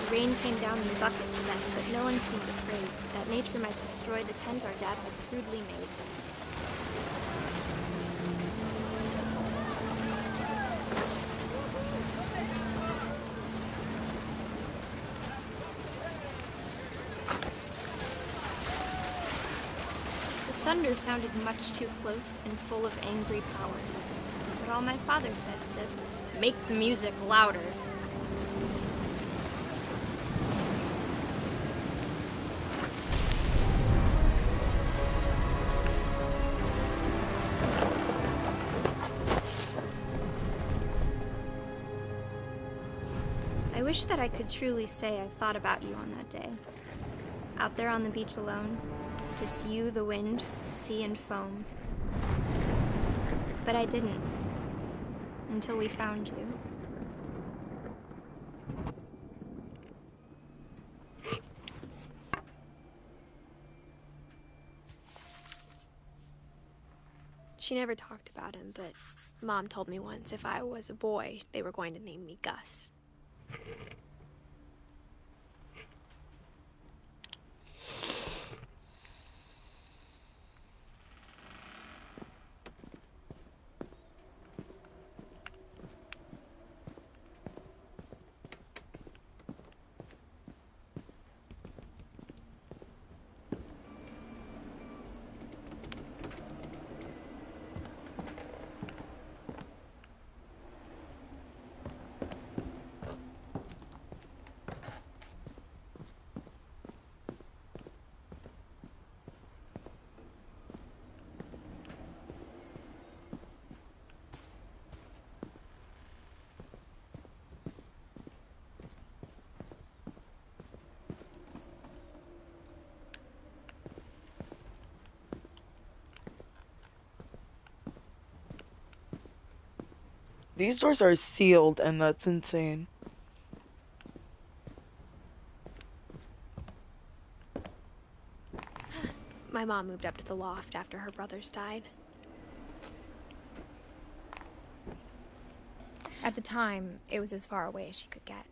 K: Rain came down in buckets then, but no one seemed afraid that nature might destroy the tent our dad had crudely made. The thunder sounded much too close and full of angry power. But all my father said to this was, "Make the music louder." I wish that I could truly say I thought about you on that day. Out there on the beach alone, just you, the wind, sea, and foam. But I didn't, until we found you.
A: She never talked about him, but Mom told me once if I was a boy, they were going to name me Gus.
E: These doors are sealed, and that's insane.
A: My mom moved up to the loft after her brothers died. At the time, it was as far away as she could get.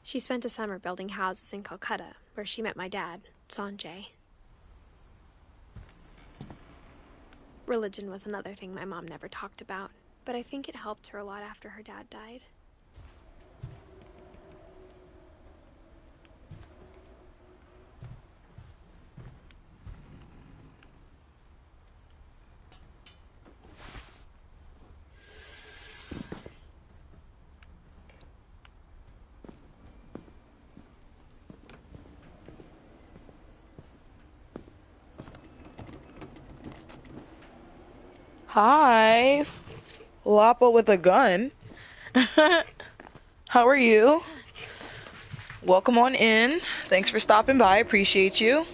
A: She spent a summer building houses in Calcutta, where she met my dad, Sanjay. Religion was another thing my mom never talked about, but I think it helped her a lot after her dad died.
E: Hi, Lapa with a gun. How are you? Welcome on in. Thanks for stopping by. Appreciate you.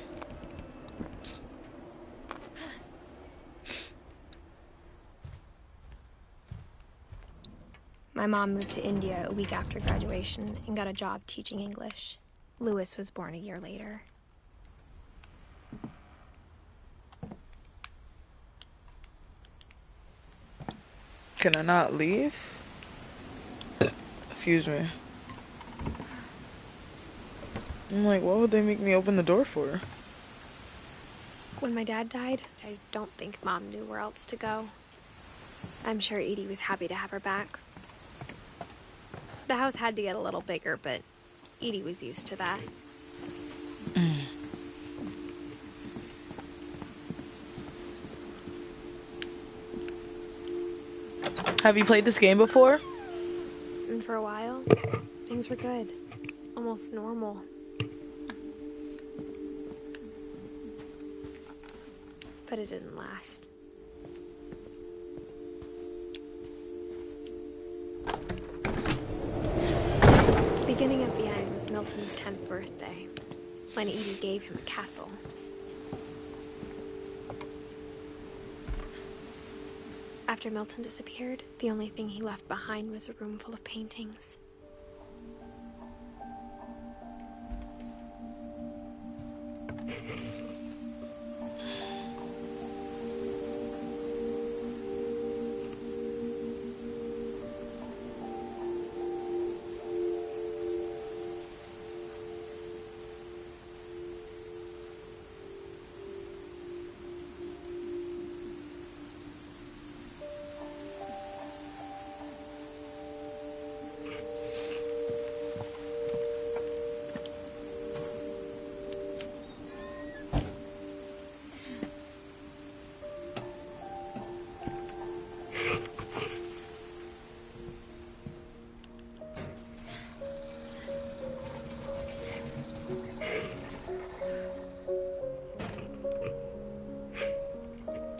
A: My mom moved to India a week after graduation and got a job teaching English. Louis was born a year later.
E: Can I not leave? Excuse me. I'm like, what would they make me open the door for?
A: When my dad died, I don't think Mom knew where else to go. I'm sure Edie was happy to have her back. The house had to get a little bigger, but Edie was used to that.
E: Have you played this game before?
A: And for a while, things were good. Almost normal. But it didn't last. The beginning of the end was Milton's 10th birthday, when Edie gave him a castle. After Milton disappeared, the only thing he left behind was a room full of paintings.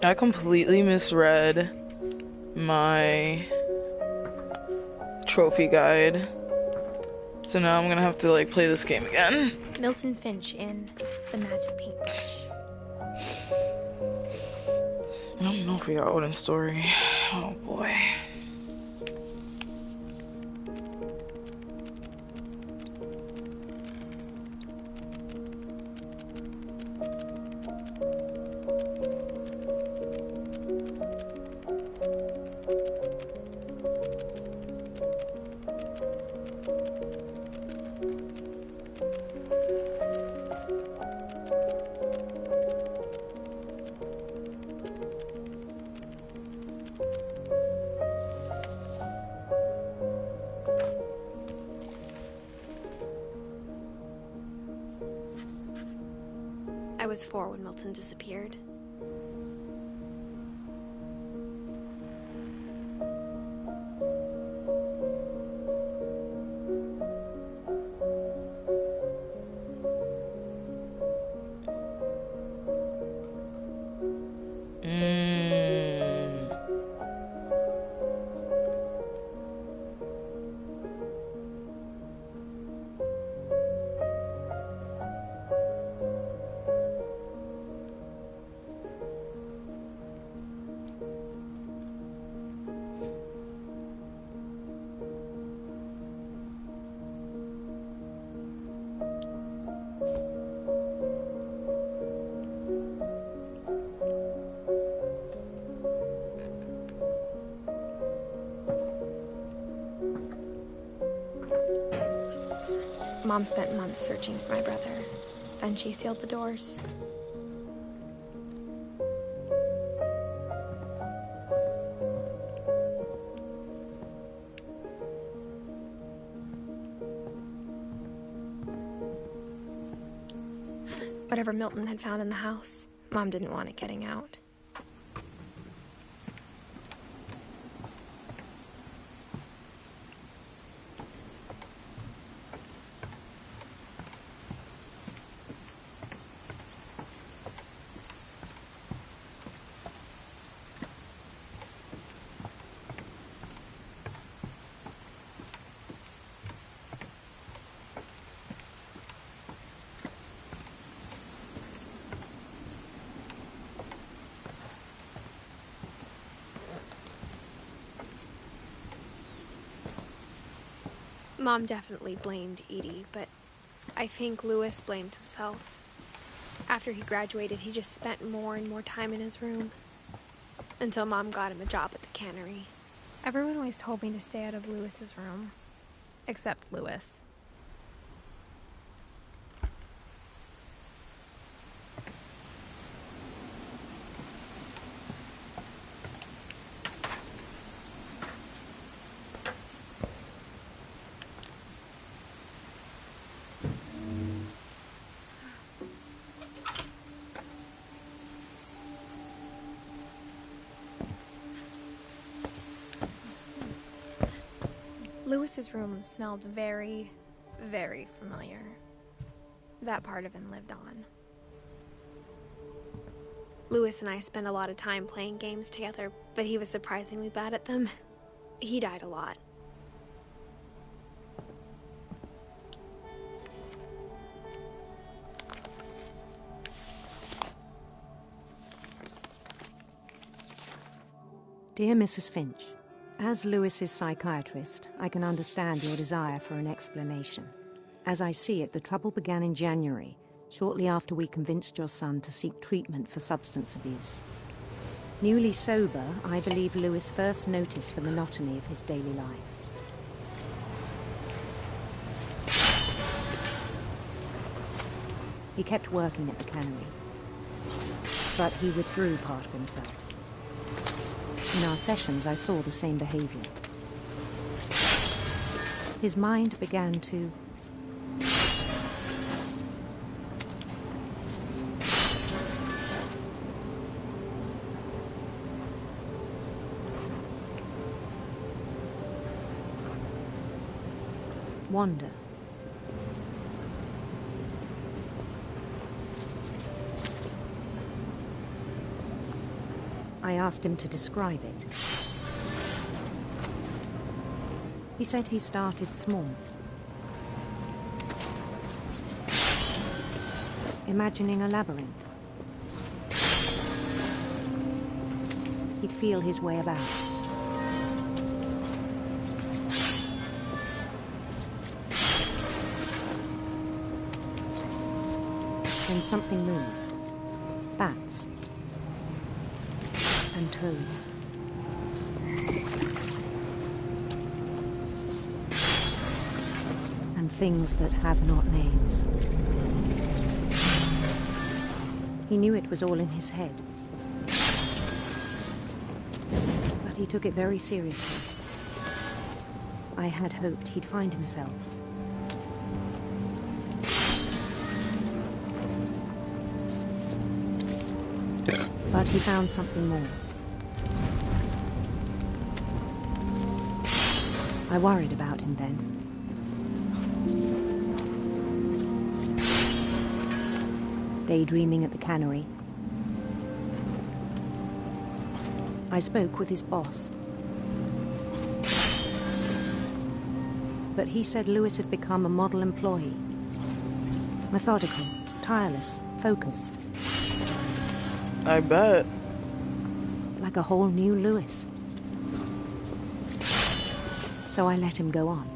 E: I completely misread my trophy guide. So now I'm gonna have to like play this game again.
A: Milton Finch in The Magic Paintbrush.
E: I don't know if we got Odin's story. Oh boy.
A: I was 4 when Milton disappeared. Mom spent months searching for my brother. Then she sealed the doors. Whatever Milton had found in the house, Mom didn't want it getting out.
K: Mom definitely blamed Edie, but I think Louis blamed himself. After he graduated, he just spent more and more time in his room. Until Mom got him a job at the cannery. Everyone always told me to stay out of Louis's room. Except Louis. Louis's room smelled very, very familiar. That part of him lived on. Louis and I spent a lot of time playing games together, but he was surprisingly bad at them. He died a lot.
N: Dear Mrs. Finch, as Louis's psychiatrist, I can understand your desire for an explanation. As I see it, the trouble began in January, shortly after we convinced your son to seek treatment for substance abuse. Newly sober, I believe Louis first noticed the monotony of his daily life. He kept working at the cannery, but he withdrew part of himself. In our sessions, I saw the same behavior. His mind began to wander. I asked him to describe it. He said he started small, imagining a labyrinth. He'd feel his way about. Then something moved. Bats. And toads. And things that have not names. He knew it was all in his head. But he took it very seriously. I had hoped he'd find himself. But he found something more. I worried about him then. Daydreaming at the cannery, I spoke with his boss. But he said Louis had become a model employee. Methodical, tireless, focused.
E: I bet.
N: Like a whole new Louis. So I let him go on.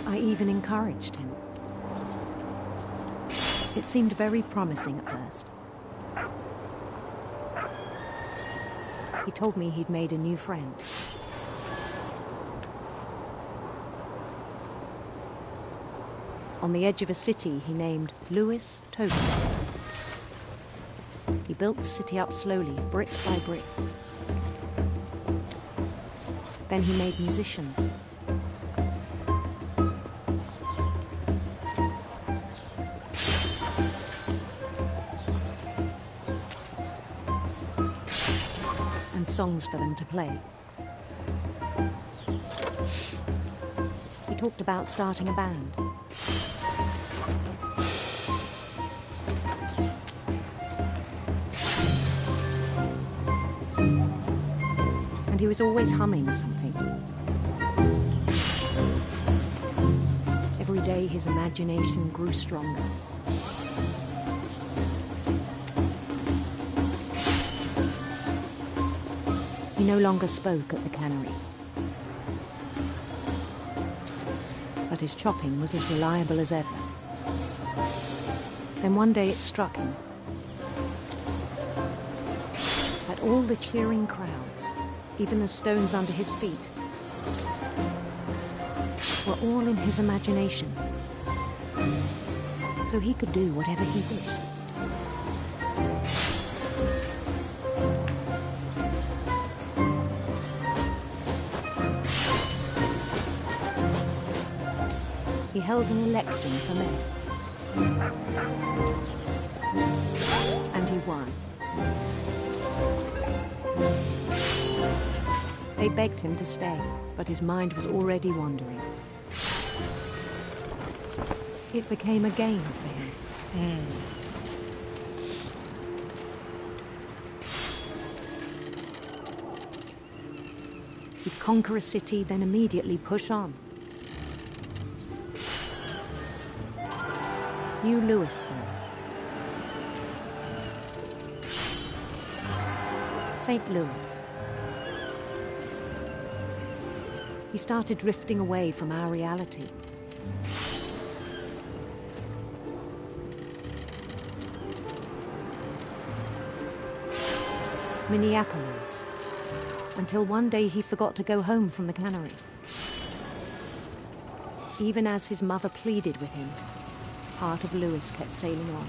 N: I even encouraged him. It seemed very promising at first. He told me he'd made a new friend. On the edge of a city he named Louis Token. He built the city up slowly, brick by brick. Then he made musicians. And songs for them to play. He talked about starting a band. And he was always humming something. Every day his imagination grew stronger. He no longer spoke at the cannery. But his chopping was as reliable as ever. Then one day it struck him. At all the cheering crowds, even the stones under his feet, were all in his imagination. So he could do whatever he wished. He held an election for mayor. And he won. They begged him to stay, but his mind was already wandering. It became a game for him. He'd conquer a city, then immediately push on. New Louisville. St. Louis. He started drifting away from our reality. Minneapolis, until one day he forgot to go home from the cannery. Even as his mother pleaded with him, part of Louis kept sailing on.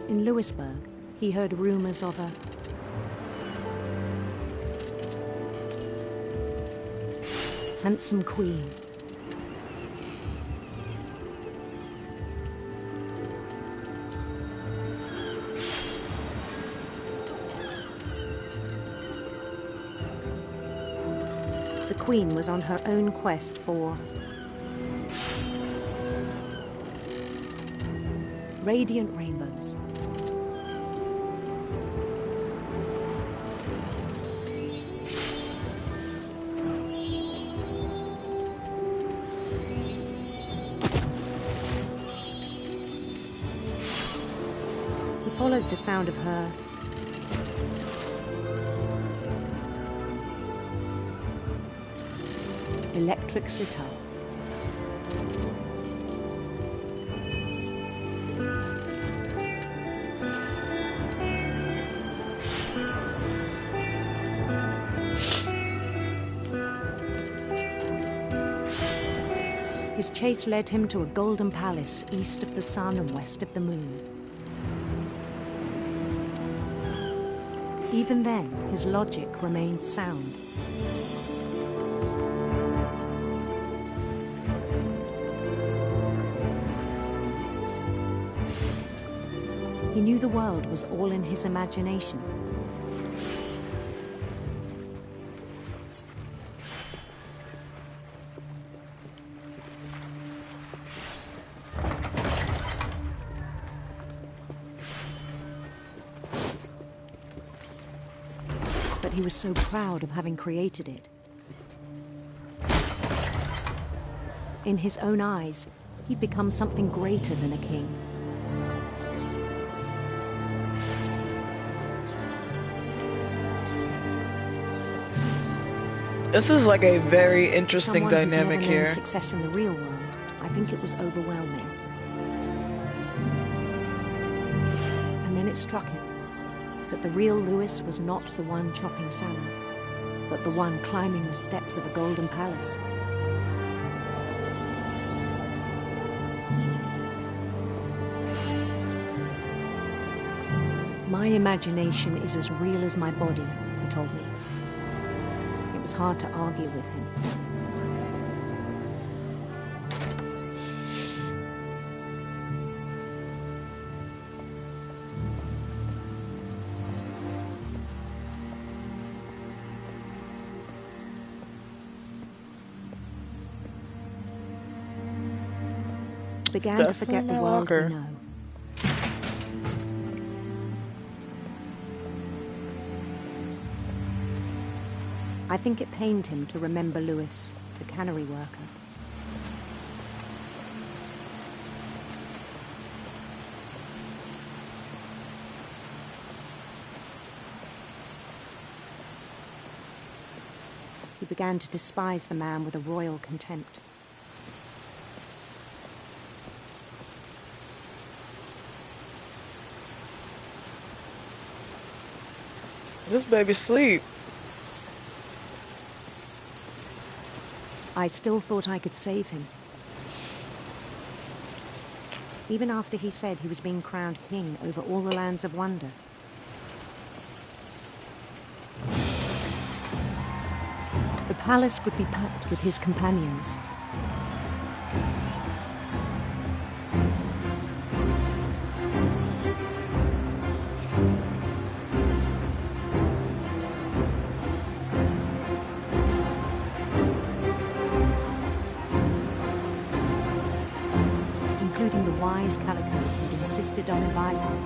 N: In Louisburg, he heard rumors of a handsome queen. The queen was on her own quest for radiant rainbows. He followed the sound of her electric sitar. His chase led him to a golden palace east of the sun and west of the moon. Even then, his logic remained sound. He knew the world was all in his imagination. But he was so proud of having created it. In his own eyes, he'd become something greater than a king.
E: This is like a very interesting
N: Someone who'd
E: dynamic
N: never known
E: here.
N: success in the real world, I think it was overwhelming. And then it struck him that the real Louis was not the one chopping salmon, but the one climbing the steps of a golden palace. My imagination is as real as my body, he told me. It was hard to argue with him. Began to forget the world we know. I think it pained him to remember Lewis, the cannery worker. He began to despise the man with a royal contempt.
E: This baby sleep.
N: I still thought I could save him. Even after he said he was being crowned king over all the lands of wonder. The palace would be packed with his companions. Including the wise Calico who'd insisted on advising him.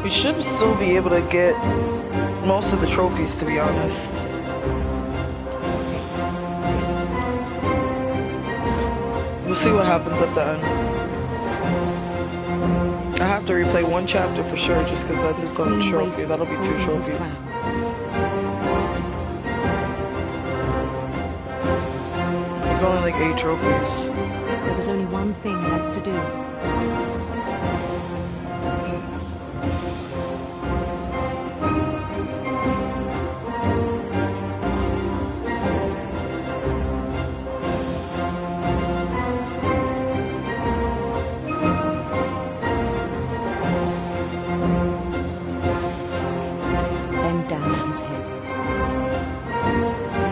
E: We should still be able to get most of the trophies, to be honest. We'll see what happens at the end. I have to replay one chapter for sure, just because that's its own trophy. That'll be 2 trophies. There's only like 8 trophies.
N: There was only one thing left to do.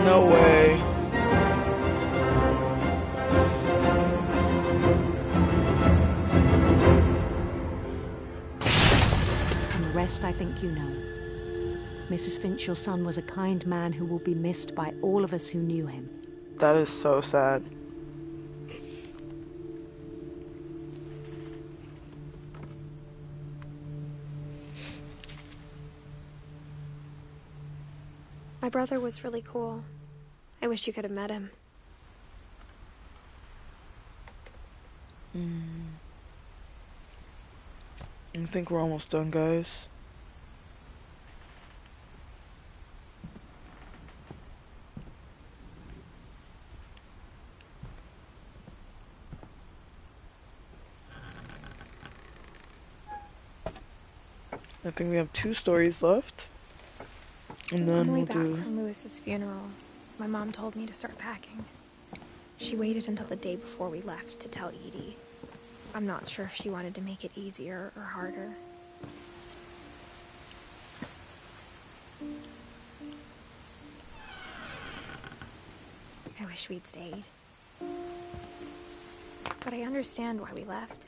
E: No way.
N: And the rest I think you know. Mrs. Finch, your son was a kind man who will be missed by all of us who knew him.
E: That is so sad.
K: My brother was really cool. I wish you could have met him.
E: I think we're almost done, guys. I think we have 2 stories left. And then
K: On the way
E: we'll
K: back
E: do...
K: from Lewis's funeral, my mom told me to start packing. She waited until the day before we left to tell Edie. I'm not sure if she wanted to make it easier or harder. I wish we'd stayed. But I understand why we left.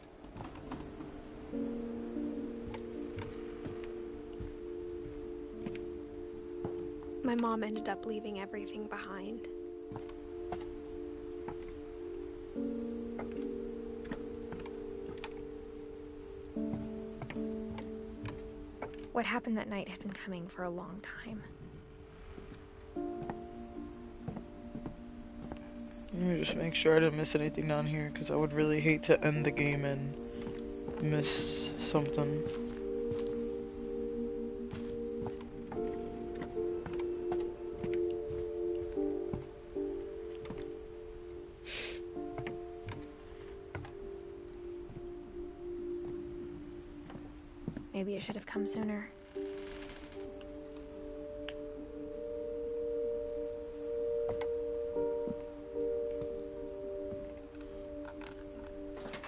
K: My mom ended up leaving everything behind. What happened that night had been coming for a long time.
E: Let me just make sure I didn't miss anything down here, because I would really hate to end the game and miss something.
K: Maybe it should have come sooner.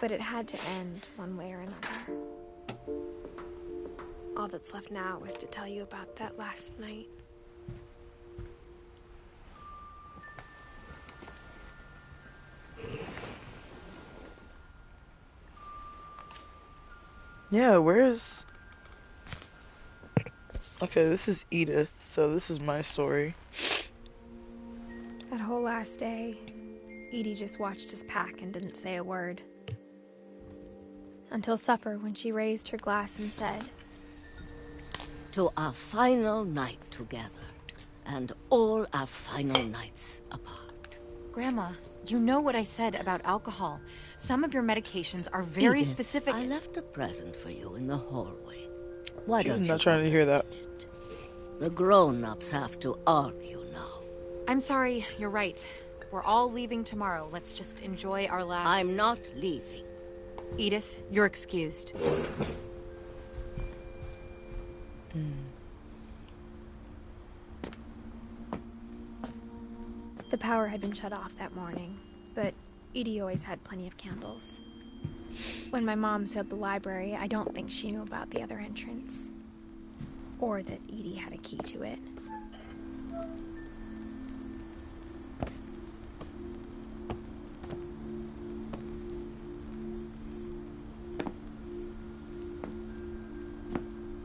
K: But it had to end one way or another. All that's left now is to tell you about that last night.
E: Yeah, where's... Okay, this is Edith. So this is my story.
K: That whole last day, Edie just watched us pack and didn't say a word. Until supper, when she raised her glass and said,
O: "To our final night together, and all our final nights apart."
P: Grandma, you know what I said about alcohol. Some of your medications are very
O: Edith,
P: specific.
O: I left a present for you in the hallway. Why
E: She
O: don't
E: was
O: you
E: not trying to hear that.
O: The grown-ups have to argue now.
P: I'm sorry, you're right. We're all leaving tomorrow. Let's just enjoy our last...
O: I'm not leaving.
P: Edith, you're excused.
K: The power had been shut off that morning, but Edie always had plenty of candles. When my mom sealed the library, I don't think she knew about the other entrance. Or that Edie had a key to it.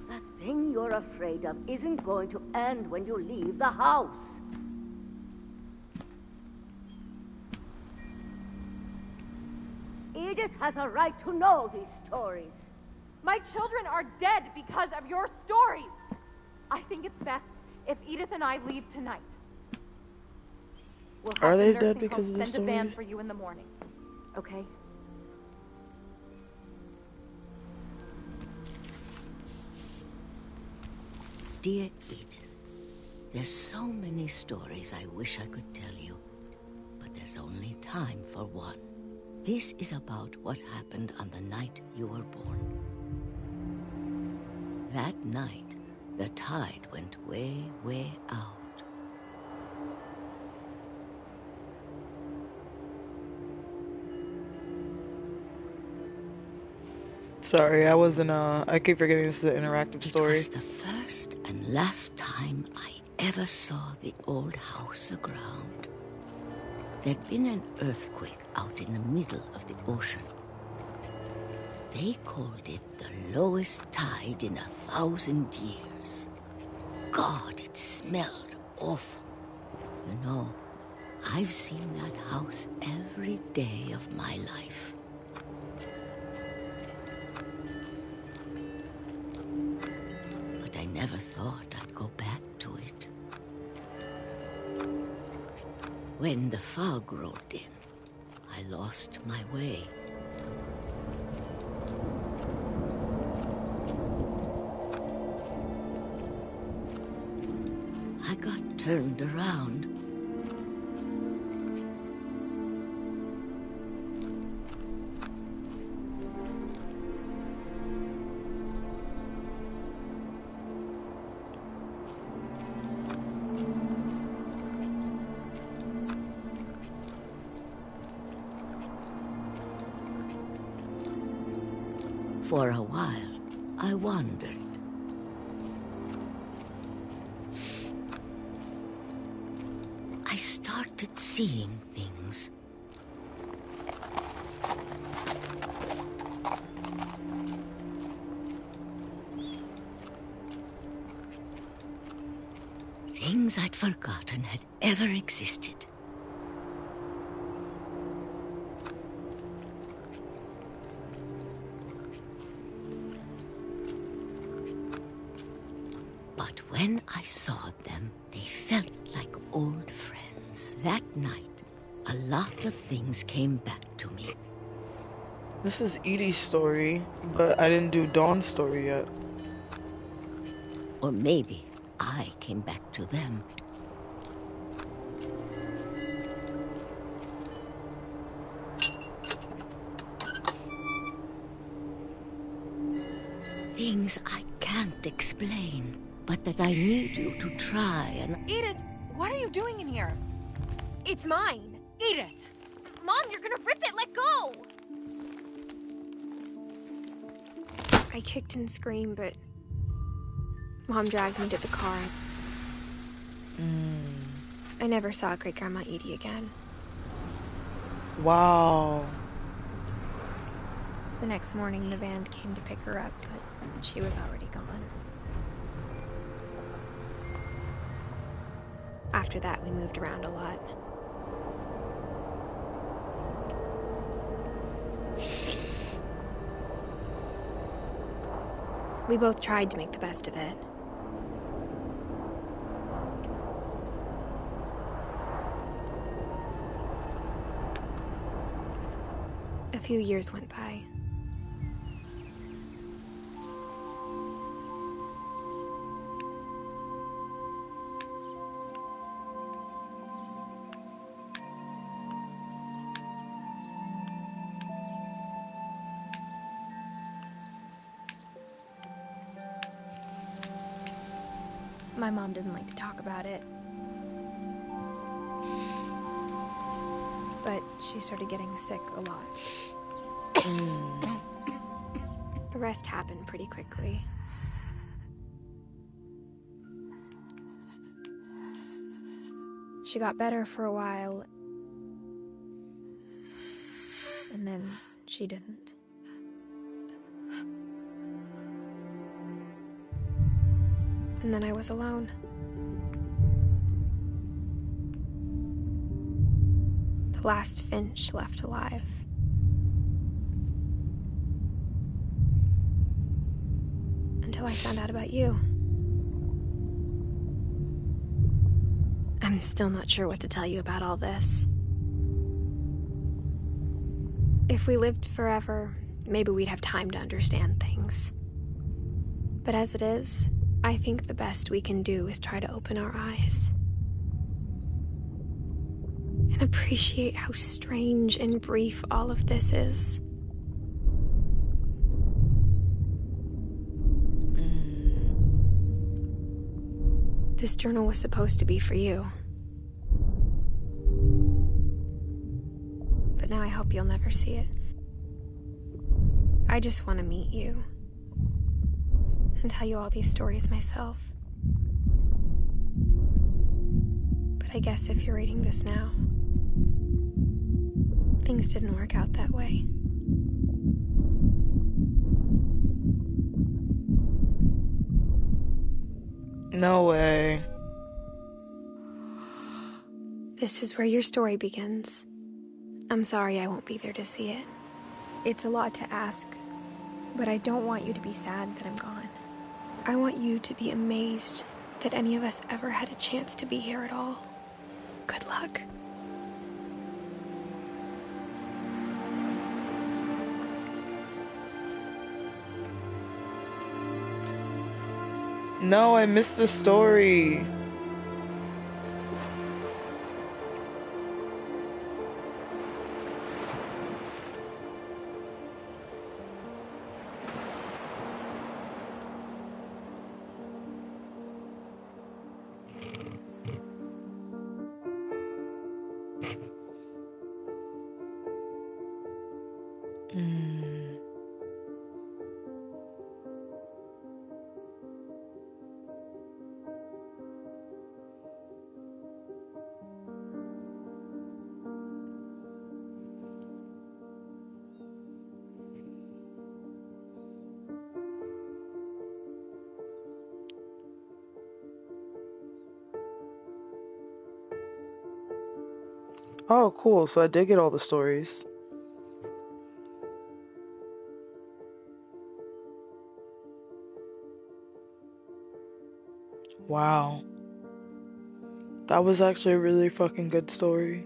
O: That thing you're afraid of isn't going to end when you leave the house. Edith has a right to know these stories.
Q: My children are dead because of your stories. I think it's best if Edith and I leave tonight. We'll have
E: Are they
Q: the
E: dead
Q: nursing
E: because
Q: home
E: of the
Q: send a van
E: stories?
Q: for you in the morning. Okay?
O: Dear Edith, there's so many stories I wish I could tell you, but there's only time for one. This is about what happened on the night you were born. That night, the tide went way, way out.
E: Sorry, I wasn't, I keep forgetting this is an interactive story.
O: It was the first and last time I ever saw the old house aground. There'd been an earthquake out in the middle of the ocean. They called it the lowest tide in 1,000 years. God, it smelled awful. You know, I've seen that house every day of my life. But I never thought I'd go back to it. When the fog rolled in, I lost my way. I got turned around. For a while, I wandered. I started seeing things. Things I'd forgotten had ever existed. But when I saw them, they felt like old friends. That night, a lot of things came back to me.
E: This is Edie's story, but I didn't do Dawn's story yet.
O: Or maybe I came back to them. Things I can't explain, but that I need you to try and...
P: Edith, what are you doing in here?
K: It's mine.
P: Edith!
K: Mom, you're gonna rip it! Let go! I kicked and screamed, but Mom dragged me to the car. I never saw Great-Grandma Edie again.
E: Wow.
K: The next morning, the van came to pick her up, but she was already gone. After that, we moved around a lot. We both tried to make the best of it. A few years went by.
A: My mom didn't like to talk about it. But she started getting sick a lot.
K: The rest happened pretty quickly.
A: She got better for a while, and then she didn't.
K: And then I was alone. The last Finch left alive. Until I found out about you. I'm still not sure what to tell you about all this. If we lived forever, maybe we'd have time to understand things. But as it is, I think the best we can do is try to open our eyes. And appreciate how strange and brief all of this is. This journal was supposed to be for you. But now I hope you'll never see it. I just want to meet you. And tell you all these stories myself. But I guess if you're reading this now, things didn't work out that way.
E: No way.
K: This is where your story begins. I'm sorry I won't be there to see it.
A: It's a lot to ask, but I don't want you to be sad that I'm gone.
K: I want you to be amazed that any of us ever had a chance to be here at all. Good luck.
E: No, I missed the story. Oh, cool. So I did get all the stories. Wow. That was actually a really fucking good story.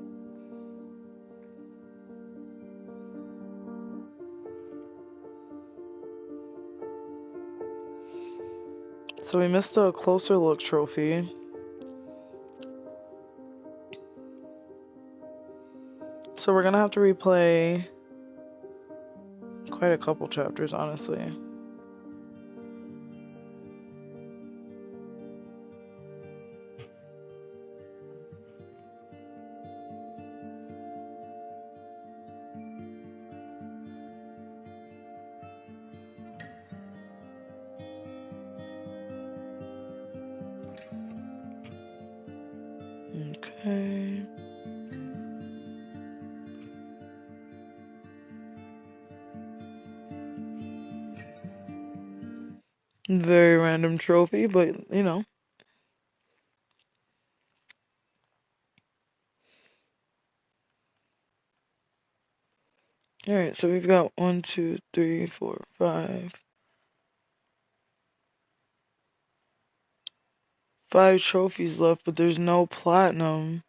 E: So we missed a closer look trophy. So we're gonna have to replay quite a couple chapters, honestly. Okay. Very random trophy, but you know. Alright, so we've got 1, 2, 3, 4, 5. 5 trophies left, but there's no platinum.